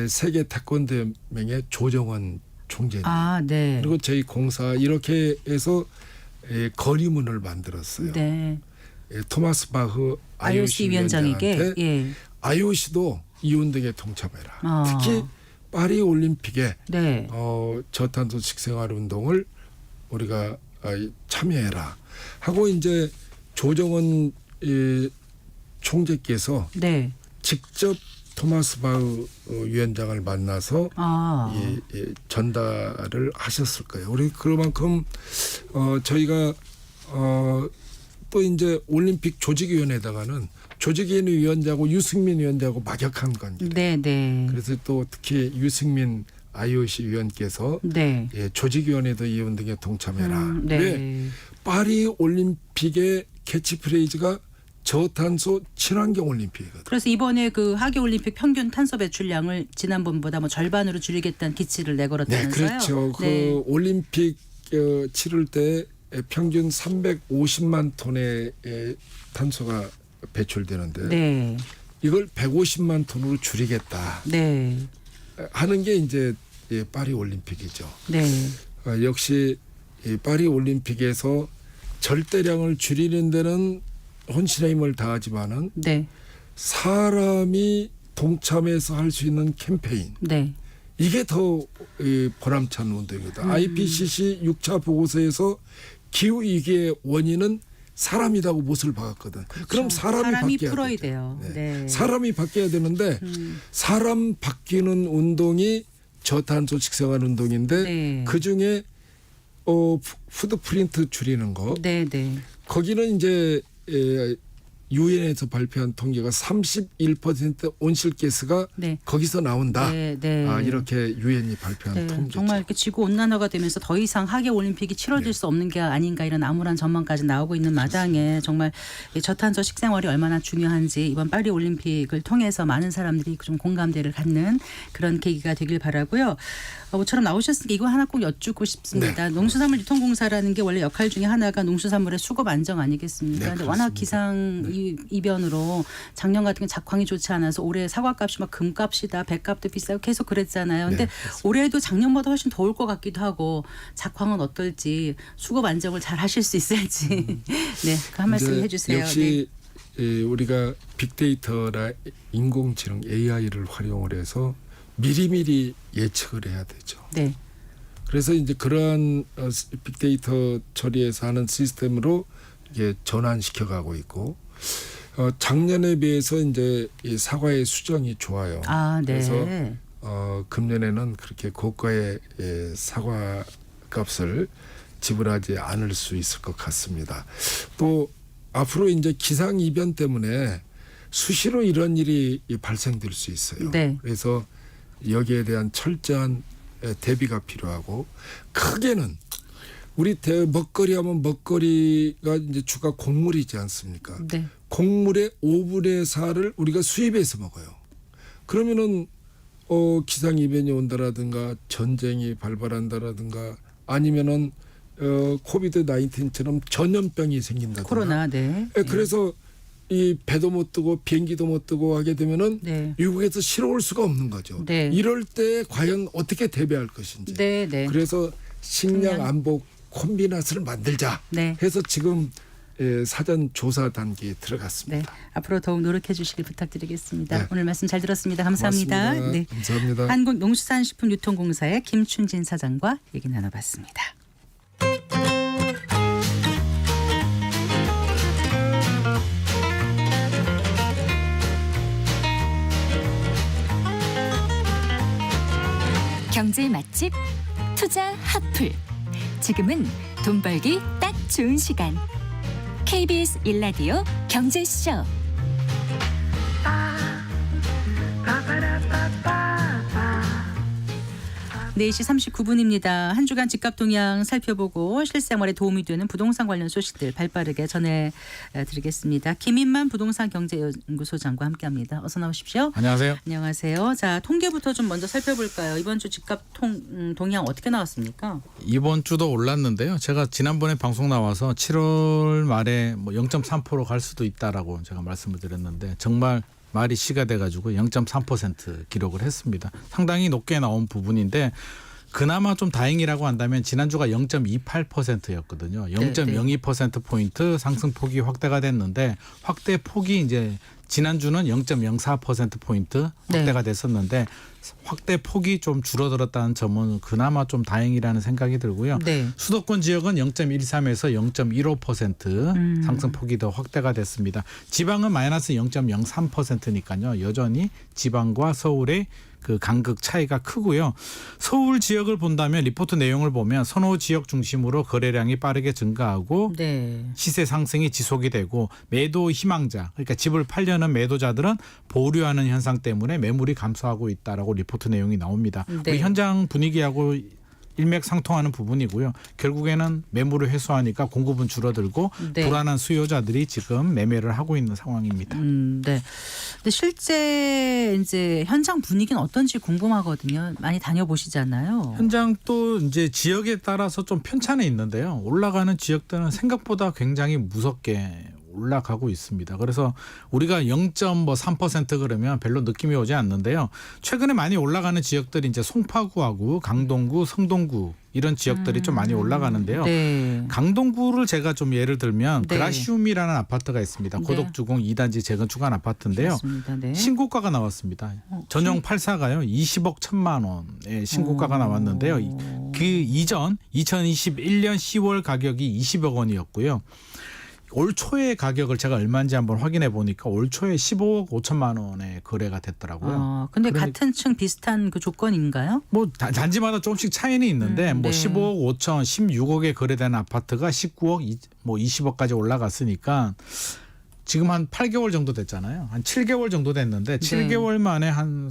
세계 태권도연맹의 조정원 총재님. 네. 그리고 저희 공사 이렇게 해서 거리문을 만들었어요. 네. 토마스 바흐 IOC 위원장에게 위원장한테 예. IOC도 이 운동에 동참해라. 아. 특히 파리 올림픽에 네. 저탄소 식생활 운동을 우리가 참여해라 하고 이제 조정은 총재께서 네. 직접 토마스 바흐 위원장을 만나서 아. 전달을 하셨을 거예요. 우리 그만큼 저희가 또 이제 올림픽 조직위원회에다가는 조직위원회 위원장하고 유승민 위원장하고 막역한 관계. 네, 네. 그래서 또 특히 유승민 IOC 위원께서 네. 조직위원회도 이 운동에 동참해라. 네. 왜 파리 올림픽의 캐치프레이즈가 저탄소 친환경 올림픽이거든. 그래서 이번에 그 하계 올림픽 평균 탄소 배출량을 지난번보다 뭐 절반으로 줄이겠다는 기치를 네, 내걸었다면서요. 그렇죠. 네. 그 올림픽 치를 때 평균 350만 톤의 탄소가 배출되는데 네. 이걸 150만 톤으로 줄이겠다 네. 하는 게 이제 파리 올림픽이죠. 네. 역시 이 파리 올림픽에서 절대량을 줄이는 데는 혼신의 힘을 다하지만은 네. 사람이 동참해서 할 수 있는 캠페인 네. 이게 더 보람찬 운동이다. IPCC 6차 보고서에서 기후 위기의 원인은 사람이라고 못을 박았거든. 그럼 사람이 바뀌어야 풀어야 돼. 돼요. 네. 네. 사람이 바뀌어야 되는데 사람 바뀌는 운동이 저탄소 식생활 운동인데 네. 그 중에 푸드프린트 줄이는 거 네, 네. 거기는 이제 유엔에서 발표한 통계가 31% 온실가스가 네. 거기서 나온다. 네, 네. 이렇게 유엔이 발표한 네, 통계죠. 정말 이렇게 지구 온난화가 되면서 더 이상 하계 올림픽이 치러질 수 없는 게 아닌가 이런 암울한 전망까지 나오고 있는 마당에 정말 이 저탄소 식생활이 얼마나 중요한지 이번 파리 올림픽을 통해서 많은 사람들이 좀 공감대를 갖는 그런 계기가 되길 바라고요. 모처럼 나오셨으니까 이거 하나 꼭 여쭙고 싶습니다. 네. 농수산물 유통공사라는 게 원래 역할 중에 하나가 농수산물의 수급 안정 아니겠습니까? 네, 근데 워낙 그렇습니다. 기상 이변으로 작년 같은 게 작황이 좋지 않아서 올해 사과값이 막 금값이다, 배값도 비싸고 계속 그랬잖아요. 근데 네, 올해도 작년보다 훨씬 더울 것 같기도 하고 작황은 어떨지 수급 안정을 잘 하실 수 있을지 네, 그 한 말씀 이제 해주세요. 역시 우리가 빅데이터나 인공지능 AI를 활용을 해서 미리미리 예측을 해야 되죠. 네. 그래서 이제 그러한 빅데이터 처리해서 하는 시스템으로 이게 전환시켜가고 있고 작년에 비해서 이제 이 사과의 수정이 좋아요. 아, 네. 그래서 금년에는 그렇게 고가의 사과 값을 지불하지 않을 수 있을 것 같습니다. 또 앞으로 이제 기상 이변 때문에 수시로 이런 일이 발생될 수 있어요. 네. 그래서 여기에 대한 철저한 대비가 필요하고 크게는 우리 먹거리 하면 먹거리가 이제 주가 곡물이지 않습니까? 네. 곡물의 5분의 4를 우리가 수입해서 먹어요. 그러면은 기상 이변이 온다라든가 전쟁이 발발한다라든가 아니면은 코비드 19처럼 전염병이 생긴다든가. 코로나, 네. 그래서 이 배도 못 뜨고 비행기도 못 뜨고 하게 되면은 네. 미국에서 실어올 수가 없는 거죠. 네. 이럴 때 과연 어떻게 대비할 것인지. 네, 네. 그래서 식량 식량. 안보 콤비낫을 만들자 네. 해서 지금 사전 조사 단계에 들어갔습니다. 네. 앞으로 더욱 노력해 주시길 부탁드리겠습니다. 네. 오늘 말씀 잘 들었습니다. 감사합니다. 고맙습니다. 네. 감사합니다. 한국농수산식품유통공사의 김춘진 사장과 얘기 나눠봤습니다. 경제 맛집 투자 핫플. 지금은 돈 벌기 딱 좋은 시간. KBS 1라디오 경제쇼. 4시 39분입니다. 한 주간 집값 동향 살펴보고 실생활에 도움이 되는 부동산 관련 소식들 발빠르게 전해드리겠습니다. 김인만 부동산 경제연구소장과 함께합니다. 어서 나오십시오. 안녕하세요. 안녕하세요. 자, 통계부터 좀 먼저 살펴볼까요? 이번 주 집값 동향 어떻게 나왔습니까? 이번 주도 올랐는데요. 제가 지난번에 방송 나와서 7월 말에 뭐 0.3% 갈 수도 있다라고 제가 말씀을 드렸는데 정말 말이 시가 돼가지고 0.3% 기록을 했습니다. 상당히 높게 나온 부분인데 그나마 좀 다행이라고 한다면 지난주가 0.28%였거든요. 0.02%포인트 상승폭이 확대가 됐는데 확대 폭이 이제 지난주는 0.04%포인트 확대가 됐었는데 확대 폭이 좀 줄어들었다는 점은 그나마 좀 다행이라는 생각이 들고요. 네. 수도권 지역은 0.13에서 0.15% 상승폭이 더 확대가 됐습니다. 지방은 마이너스 0.03%니까요. 여전히 지방과 서울의 그 간극 차이가 크고요. 서울 지역을 본다면 리포트 내용을 보면 선호 지역 중심으로 거래량이 빠르게 증가하고 네. 시세 상승이 지속이 되고 매도 희망자 그러니까 집을 팔려는 매도자들은 보류하는 현상 때문에 매물이 감소하고 있다라고 리포트 내용이 나옵니다. 네. 우리 현장 분위기하고 일맥상통하는 부분이고요. 결국에는 매물을 회수하니까 공급은 줄어들고 네. 불안한 수요자들이 지금 매매를 하고 있는 상황입니다. 네. 근데 실제 이제 현장 분위기는 어떤지 궁금하거든요. 많이 다녀보시잖아요. 현장 또 이제 지역에 따라서 좀 편차는 있는데요. 올라가는 지역들은 생각보다 굉장히 무섭게 올라가고 있습니다. 그래서 우리가 0.3% 그러면 별로 느낌이 오지 않는데요. 최근에 많이 올라가는 지역들이 이제 송파구하고 강동구, 성동구 이런 지역들이 좀 많이 올라가는데요. 네. 강동구를 제가 좀 예를 들면 네. 그라시움이라는 아파트가 있습니다. 네. 고덕주공 2단지 재건축한 아파트인데요. 맞습니다. 네. 신고가가 나왔습니다. 전용 84가요. 20억 1천만 원의 신고가가 나왔는데요. 그 이전 2021년 10월 가격이 20억 원이었고요. 올 초에 가격을 제가 얼마인지 한번 확인해 보니까 올 초에 15억 5천만 원에 거래가 됐더라고요. 근데 그러니- 같은 층 비슷한 그 조건인가요? 뭐 단지마다 조금씩 차이는 있는데 뭐 네. 15억 5천, 16억에 거래된 아파트가 19억, 뭐 20억까지 올라갔으니까 지금 한 8개월 정도 됐잖아요. 한 7개월 정도 됐는데 7개월 만에 한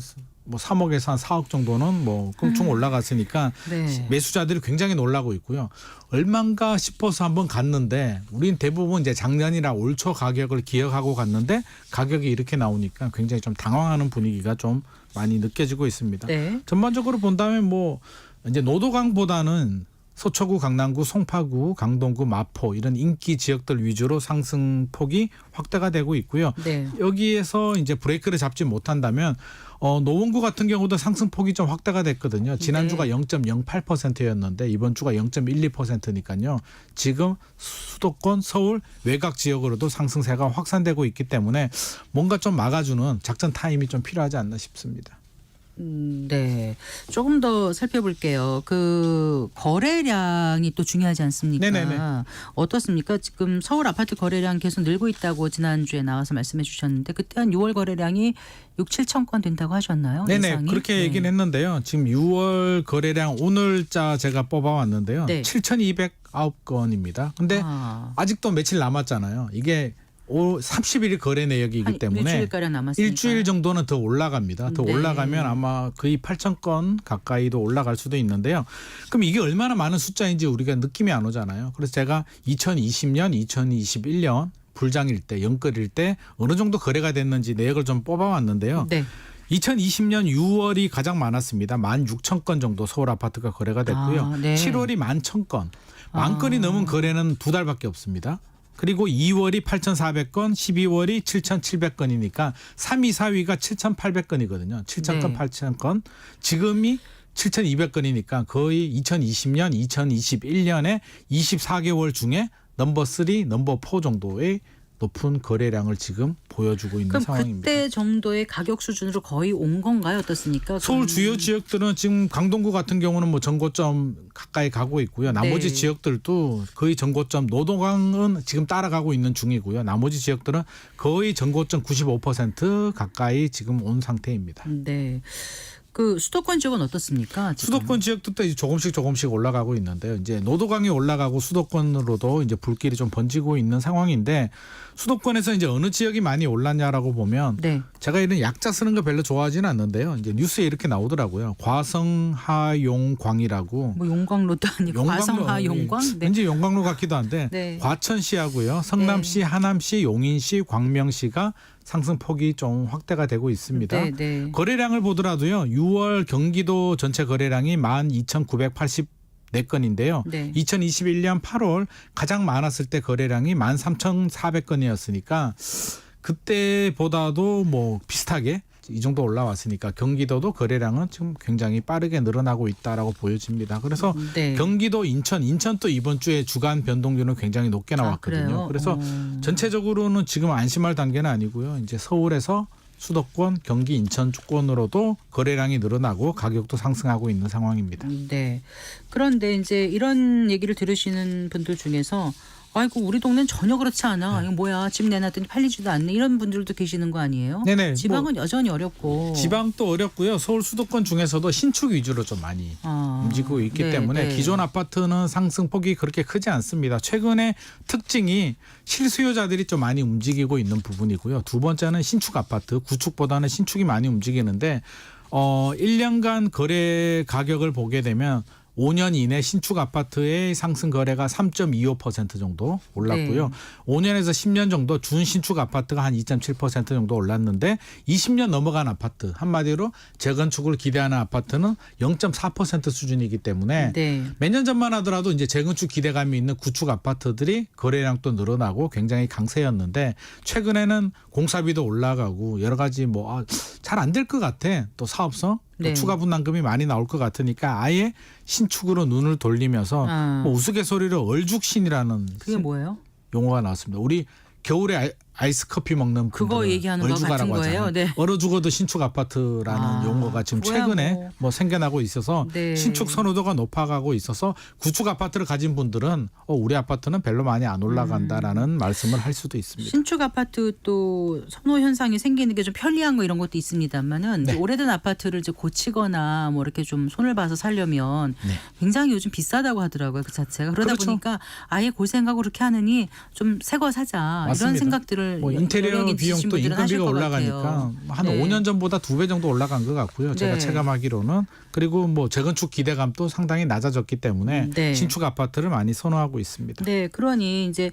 뭐 3억에서 한 4억 정도는 뭐 껑충 올라갔으니까 네. 매수자들이 굉장히 놀라고 있고요. 얼마인가 싶어서 한번 갔는데 우린 대부분 이제 작년이나 올 초 가격을 기억하고 갔는데 가격이 이렇게 나오니까 굉장히 좀 당황하는 분위기가 좀 많이 느껴지고 있습니다. 네. 전반적으로 본다면 뭐 이제 노도강보다는 서초구, 강남구, 송파구, 강동구, 마포 이런 인기 지역들 위주로 상승폭이 확대가 되고 있고요. 네. 여기에서 이제 브레이크를 잡지 못한다면 노원구 같은 경우도 상승폭이 좀 확대가 됐거든요. 지난주가 네. 0.08%였는데 이번 주가 0.12%니까요. 지금 수도권, 서울 외곽 지역으로도 상승세가 확산되고 있기 때문에 뭔가 좀 막아주는 작전 타임이 좀 필요하지 않나 싶습니다. 네. 조금 더 살펴볼게요. 그 거래량이 또 중요하지 않습니까? 네네네. 어떻습니까? 지금 서울 아파트 거래량 계속 늘고 있다고 지난주에 나와서 말씀해 주셨는데 그때 한 6월 거래량이 6, 7천 건 된다고 하셨나요? 네네. 예상이? 그렇게 네. 얘기는 했는데요. 지금 6월 거래량 오늘자 제가 뽑아왔는데요. 네. 7,209건입니다. 근데 아직도 아직도 며칠 남았잖아요. 이게 30일 거래 내역이기 한 때문에 일주일가량 남았으니까. 일주일 정도는 더 올라갑니다. 더 네. 올라가면 아마 거의 8,000건 가까이도 올라갈 수도 있는데요. 그럼 이게 얼마나 많은 숫자인지 우리가 느낌이 안 오잖아요. 그래서 제가 2020년, 2021년 불장일 때, 연끌일 때 어느 정도 거래가 됐는지 내역을 좀 뽑아왔는데요. 네. 2020년 6월이 가장 많았습니다. 16,000건 정도 서울 아파트가 거래가 됐고요. 아, 네. 7월이 11,000건. 만 건이 넘은 거래는 2달밖에 없습니다. 그리고 2월이 8,400건, 12월이 7,700건이니까 3위, 4위가 7,800건이거든요. 7,000건, 네. 8,000건. 지금이 7,200건이니까 거의 2020년, 2021년에 24개월 중에 넘버 3, 넘버 4 정도의 높은 거래량을 지금 보여주고 있는 그럼 상황입니다. 그때 정도의 가격 수준으로 거의 온 건가요? 어떻습니까? 서울 주요 지역들은 지금 강동구 같은 경우는 뭐 전고점 가까이 가고 있고요. 나머지 네. 지역들도 거의 전고점, 노동강은 지금 따라가고 있는 중이고요. 나머지 지역들은 거의 전고점 95% 가까이 지금 온 상태입니다. 네. 그 수도권 지역은 어떻습니까? 지금? 수도권 지역들도 이제 조금씩 올라가고 있는데요. 이제 노도강이 올라가고 수도권으로도 이제 불길이 좀 번지고 있는 상황인데 수도권에서 이제 어느 지역이 많이 올랐냐라고 보면 네. 제가 이런 약자 쓰는 거 별로 좋아하지는 않는데요. 이제 뉴스에 이렇게 나오더라고요. 과성하용광이라고. 뭐 용광로도 아니고 과성하 용광. 네. 왠지 용광로 같기도 한데 네. 과천시하고요. 성남시, 하남시, 용인시, 광명시가 상승폭이 좀 확대가 되고 있습니다. 네, 네. 거래량을 보더라도요. 6월 경기도 전체 거래량이 12,984건인데요. 네. 2021년 8월 가장 많았을 때 거래량이 13,400건이었으니까 그때보다도 뭐 비슷하게 이 정도 올라왔으니까 경기도도 거래량은 지금 굉장히 빠르게 늘어나고 있다라고 보여집니다. 그래서 네. 경기도, 인천도 이번 주에 주간 변동률은 굉장히 높게 나왔거든요. 그래요? 그래서 전체적으로는 지금 안심할 단계는 아니고요. 이제 서울에서 수도권, 경기, 인천 주권으로도 거래량이 늘어나고 가격도 상승하고 있는 상황입니다. 네. 그런데 이제 이런 얘기를 들으시는 분들 중에서 아이고 우리 동네는 전혀 그렇지 않아. 이거 뭐야 집 내놨더니 팔리지도 않네. 이런 분들도 계시는 거 아니에요? 네네. 지방은 여전히 어렵고. 지방도 어렵고요. 서울 수도권 중에서도 신축 위주로 좀 많이 움직이고 있기 네, 때문에 네. 기존 아파트는 상승폭이 그렇게 크지 않습니다. 최근에 특징이 실수요자들이 좀 많이 움직이고 있는 부분이고요. 두 번째는 신축 아파트, 구축보다는 신축이 많이 움직이는데 1년간 거래 가격을 보게 되면 5년 이내 신축 아파트의 상승 거래가 3.25% 정도 올랐고요. 네. 5년에서 10년 정도 준신축 아파트가 한 2.7% 정도 올랐는데 20년 넘어간 아파트, 한마디로 재건축을 기대하는 아파트는 0.4% 수준이기 때문에 네. 몇 년 전만 하더라도 이제 재건축 기대감이 있는 구축 아파트들이 거래량 또 늘어나고 굉장히 강세였는데 최근에는 공사비도 올라가고 여러 가지 뭐 잘 안 될 것 같아. 또 사업성 또 네. 추가 분담금이 많이 나올 것 같으니까 아예 신축으로 눈을 돌리면서 뭐 우스갯소리로 얼죽신이라는 그게 뭐예요? 용어가 나왔습니다. 우리 겨울에 아이스 커피 먹는 그거 분들은 얘기하는 거 같은 얼죽아라고 거예요? 하잖아요. 네. 얼어 죽어도 신축 아파트라는 용어가 지금 그거야 최근에 뭐 생겨나고 있어서 네. 신축 선호도가 높아가고 있어서 구축 아파트를 가진 분들은 우리 아파트는 별로 많이 안 올라간다라는 말씀을 할 수도 있습니다. 신축 아파트 또 선호 현상이 생기는 게 좀 편리한 거 이런 것도 있습니다만은 네. 오래된 아파트를 이제 고치거나 뭐 이렇게 좀 손을 봐서 살려면 네. 굉장히 요즘 비싸다고 하더라고요 그 자체가. 그러다 그렇죠. 보니까 아예 고생하고 그렇게 하느니 좀 새 거 사자 이런 맞습니다. 생각들을 뭐 인테리어 여력 있으신 비용도 분들은 하실 인건비가 것 올라가니까 같아요. 한 네. 5년 전보다 2배 정도 올라간 것 같고요. 제가 네. 체감하기로는. 그리고 뭐 재건축 기대감도 상당히 낮아졌기 때문에 네. 신축 아파트를 많이 선호하고 있습니다. 네, 그러니 이제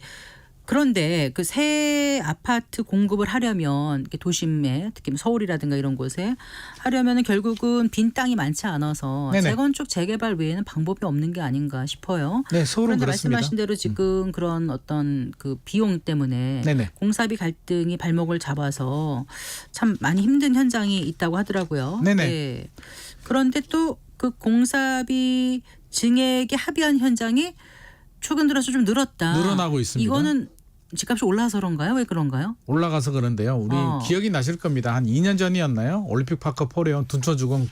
그런데 그 새 아파트 공급을 하려면 이렇게 도심에 특히 뭐 서울이라든가 이런 곳에 하려면은 결국은 빈 땅이 많지 않아서 네네. 재건축 재개발 외에는 방법이 없는 게 아닌가 싶어요. 네, 서울은 그런데 그렇습니다. 말씀하신 대로 지금 그런 어떤 그 비용 때문에 네네. 공사비 갈등이 발목을 잡아서 참 많이 힘든 현장이 있다고 하더라고요. 네네. 네. 그런데 또 그 공사비 증액에 합의한 현장이 최근 들어서 좀 늘어나고 있습니다. 이거는 집값이 올라서 그런가요? 왜 그런가요? 올라가서 그런데요. 우리 기억이 나실 겁니다. 한 2년 전이었나요? 올림픽파크 포레온 둔촌주공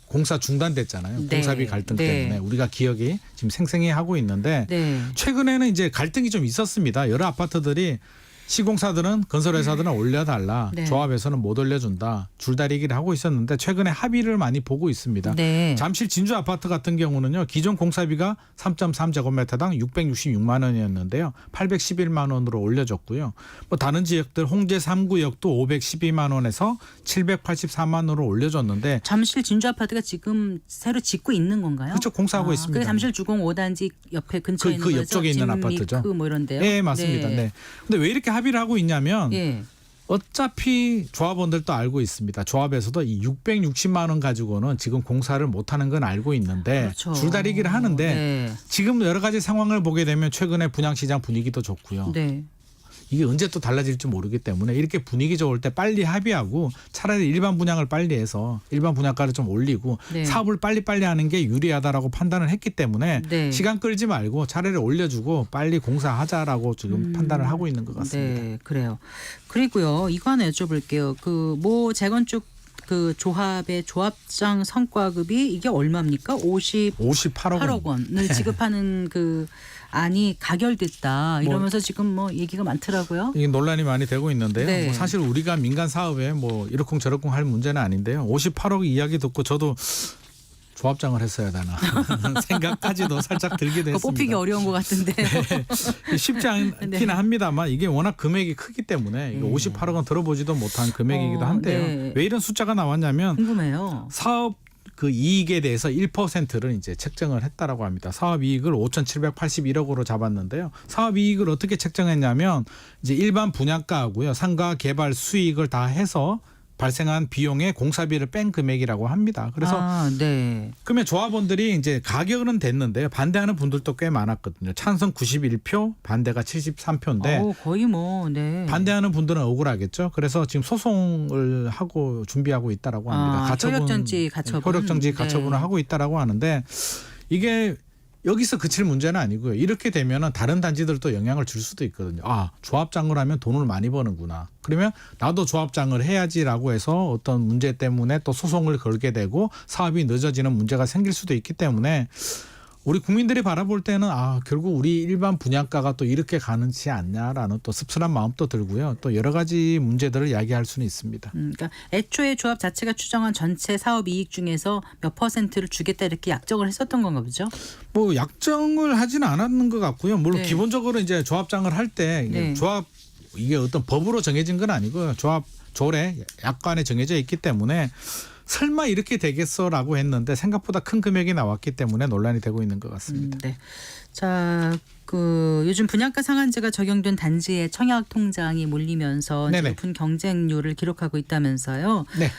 공사 중단됐잖아요. 네. 공사비 갈등 네. 때문에 우리가 기억이 지금 생생히 하고 있는데 네. 최근에는 이제 갈등이 좀 있었습니다. 여러 아파트들이 시공사들은 건설회사들은 올려달라. 네. 조합에서는 못 올려준다. 줄다리기를 하고 있었는데 최근에 합의를 많이 보고 있습니다. 네. 잠실 진주 아파트 같은 경우는요. 기존 공사비가 3.3제곱미터당 666만 원이었는데요. 811만 원으로 올려졌고요. 뭐 다른 지역들 홍제 3구역도 512만 원에서 784만 원으로 올려졌는데 잠실 진주 아파트가 지금 새로 짓고 있는 건가요? 그렇죠. 공사하고 있습니다. 그게 잠실 주공 5단지 옆에 근처에 있는 그 거죠? 옆쪽에 있는 아파트죠. 뭐 이런데요. 네, 맞습니다. 네. 근데 왜 이렇게 합의를 하고 있냐면 예. 어차피 조합원들도 알고 있습니다. 조합에서도 이 660만 원 가지고는 지금 공사를 못하는 건 알고 있는데 그렇죠. 줄다리기를 하는데 네. 지금 여러 가지 상황을 보게 되면 최근에 분양시장 분위기도 좋고요. 네. 이게 언제 또 달라질지 모르기 때문에 이렇게 분위기 좋을 때 빨리 합의하고 차라리 일반 분양을 빨리 해서 일반 분양가를 좀 올리고 네. 사업을 빨리빨리 하는 게 유리하다라고 판단을 했기 때문에 네. 시간 끌지 말고 차라리 올려주고 빨리 공사하자라고 지금 판단을 하고 있는 것 같습니다. 네, 그래요. 그리고요, 이거 하나 여쭤볼게요. 그 모 재건축 그 조합의 조합장 성과급이 이게 얼마입니까? 58억 8억 원을 지급하는 그 안이 가결됐다 이러면서 지금 뭐 얘기가 많더라고요. 이게 논란이 많이 되고 있는데요. 네. 뭐 사실 우리가 민간 사업에 뭐 이러쿵저러쿵 할 문제는 아닌데요. 58억 이야기 듣고 저도 조합장을 했어야 되나 생각까지도 살짝 들기도 했습니다. 뽑히기 어려운 것 같은데. 쉽지 않긴 네. 합니다만 이게 워낙 금액이 크기 때문에 이거 58억 원 들어보지도 못한 금액이기도 한데요. 네. 왜 이런 숫자가 나왔냐면 궁금해요. 사업 그 이익에 대해서 1%를 이제 책정을 했다라고 합니다. 사업 이익을 5,781억으로 잡았는데요. 사업 이익을 어떻게 책정했냐면 이제 일반 분양가하고요, 상가 개발 수익을 다 해서 발생한 비용의 공사비를 뺀 금액이라고 합니다. 그래서 네. 그러면 조합원들이 이제 가격은 됐는데요. 반대하는 분들도 꽤 많았거든요. 찬성 91표, 반대가 73표인데 거의 뭐 네. 반대하는 분들은 억울하겠죠. 그래서 지금 소송을 하고 준비하고 있다라고 합니다. 효력정지 가처분. 효력정지 가처분을 하고 있다라고 하는데 이게 여기서 그칠 문제는 아니고요. 이렇게 되면은 다른 단지들도 영향을 줄 수도 있거든요. 조합장을 하면 돈을 많이 버는구나. 그러면 나도 조합장을 해야지라고 해서 어떤 문제 때문에 또 소송을 걸게 되고 사업이 늦어지는 문제가 생길 수도 있기 때문에 우리 국민들이 바라볼 때는 결국 우리 일반 분양가가 또 이렇게 가는지 않냐라는 또 씁쓸한 마음도 들고요. 또 여러 가지 문제들을 이야기할 수는 있습니다. 그러니까 애초에 조합 자체가 추정한 전체 사업 이익 중에서 몇 %를 주겠다 이렇게 약정을 했었던 건가 보죠? 뭐 약정을 하지는 않았는 것 같고요. 물론 네. 기본적으로 이제 조합장을 할 때 네. 조합 이게 어떤 법으로 정해진 건 아니고요. 조합 조례 약관에 정해져 있기 때문에 설마 이렇게 되겠어라고 했는데 생각보다 큰 금액이 나왔기 때문에 논란이 되고 있는 것 같습니다. 네. 자, 요즘 분양가 상한제가 적용된 단지에 청약 통장이 몰리면서 네네. 높은 경쟁률을 기록하고 있다면서요. 네.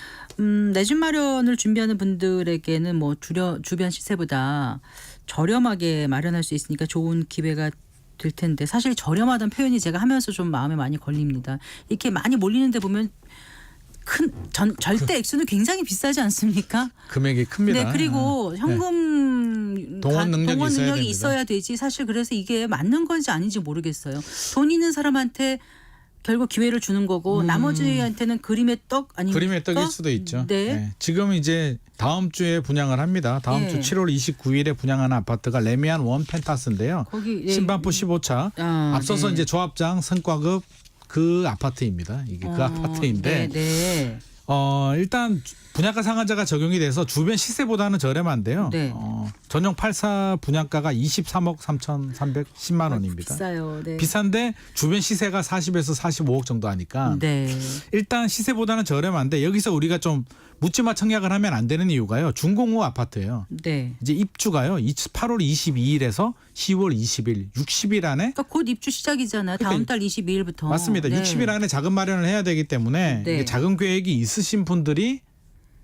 내 집 마련을 준비하는 분들에게는 뭐 주변 시세보다 저렴하게 마련할 수 있으니까 좋은 기회가 될 텐데 사실 저렴하다는 표현이 제가 하면서 좀 마음에 많이 걸립니다. 이렇게 많이 몰리는데 보면 절대 액수는 굉장히 비싸지 않습니까? 금액이 큽니다. 네, 그리고 현금 동원 능력이 있어야 되지. 사실 그래서 이게 맞는 건지 아닌지 모르겠어요. 돈 있는 사람한테 결국 기회를 주는 거고 나머지한테는 그림의 떡 아닙니까? 그림의 떡일 수도 있죠. 네. 네. 지금 이제 다음 주에 분양을 합니다. 다음 네. 주 7월 29일에 분양하는 아파트가 레미안 원 펜타스인데요. 거기 신반포 15차. 앞서서 네. 이제 조합장 성과급 그 아파트입니다. 이게 그 아파트인데 네. 일단 분양가 상한제가 적용이 돼서 주변 시세보다는 저렴한데요. 네. 전용 84 분양가가 23억 3,310만 원입니다. 비싸요. 네. 비싼데 주변 시세가 40에서 45억 정도 하니까 네. 일단 시세보다는 저렴한데 여기서 우리가 좀 묻지마 청약을 하면 안 되는 이유가요. 준공후 아파트예요. 네. 이제 입주가요. 8월 22일에서 10월 20일, 60일 안에 그러니까 곧 입주 시작이잖아요. 다음 달 22일부터. 맞습니다. 네. 60일 안에 자금 마련을 해야 되기 때문에 네. 이게 자금 계획이 있으신 분들이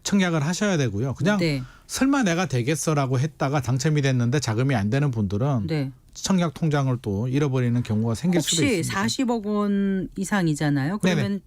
청약을 하셔야 되고요. 그냥 네. 설마 내가 되겠어라고 했다가 당첨이 됐는데 자금이 안 되는 분들은 네. 청약 통장을 또 잃어버리는 경우가 생길 수도 혹시 있습니다. 40억 원 이상이잖아요. 그러면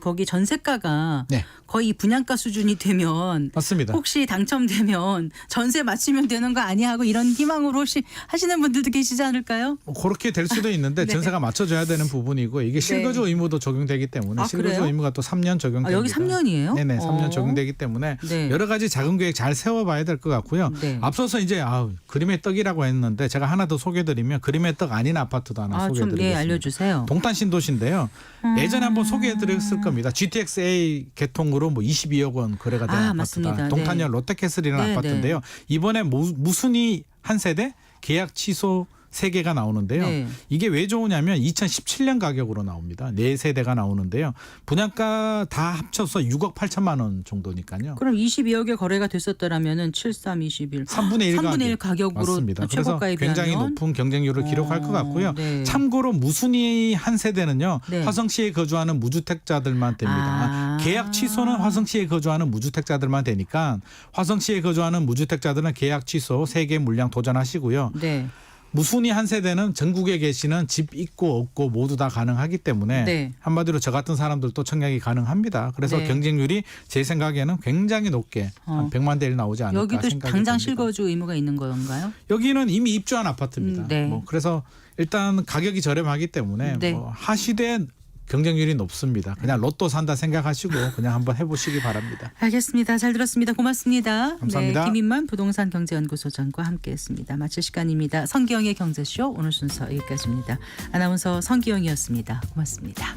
거기 전세가가 네. 거의 분양가 수준이 되면 맞습니다. 혹시 당첨되면 전세 맞추면 되는 거 아니야 하고 이런 희망으로 혹시 하시는 분들도 계시지 않을까요? 그렇게 될 수도 있는데 네. 전세가 맞춰져야 되는 부분이고 이게 실거주 의무도 적용되기 때문에 실거주 그래요? 의무가 또 3년 적용됩니다. 여기 3년이에요? 네네, 3년 적용되기 때문에 네. 여러 가지 자금 계획 잘 세워봐야 될 것 같고요. 네. 앞서서 이제 그림의 떡이라고 했는데 제가 하나 더 소개해드리면 그림의 떡 아닌 아파트도 하나 좀 소개해드리겠습니다. 알려주세요. 동탄 신도시인데요. 예전에 한번 소개해드렸을 겁니다. GTX-A 개통으로 22억 원 거래가 된 아파트다. 맞습니다. 동탄역 롯데캐슬이라는 네, 아파트인데요. 이번에 무순위 한 세대 계약 취소 3개가 나오는데요. 네. 이게 왜 좋으냐면 2017년 가격으로 나옵니다. 4세대가 나오는데요. 분양가 다 합쳐서 6억 8천만 원 정도니까요. 그럼 22억에 거래가 됐었더라면은 7321 3분의 1 3분의 1 가격으로 맞습니다. 그래서 최고가에 굉장히 비하면 높은 경쟁률을 기록할 것 같고요. 네. 참고로 무순위 한 세대는요. 네. 화성시에 거주하는 무주택자들만 됩니다. 계약 취소는 화성시에 거주하는 무주택자들만 되니까 화성시에 거주하는 무주택자들은 계약 취소 3개 물량 도전하시고요. 네. 무순위 한 세대는 전국에 계시는 집 있고 없고 모두 다 가능하기 때문에 네. 한마디로 저 같은 사람들도 청약이 가능합니다. 그래서 네. 경쟁률이 제 생각에는 굉장히 높게 한 100만 대 1 나오지 않을까 여기도 생각이 당장 듭니다. 실거주 의무가 있는 건가요? 여기는 이미 입주한 아파트입니다. 네. 그래서 일단 가격이 저렴하기 때문에 네. 하시되 경쟁률이 높습니다. 그냥 로또 산다 생각하시고 그냥 한번 해보시기 바랍니다. 알겠습니다. 잘 들었습니다. 고맙습니다. 감사합니다. 네, 김인만 부동산 경제연구소장과 함께했습니다. 마칠 시간입니다. 성기영의 경제쇼 오늘 순서 여기까지입니다. 아나운서 성기영이었습니다. 고맙습니다.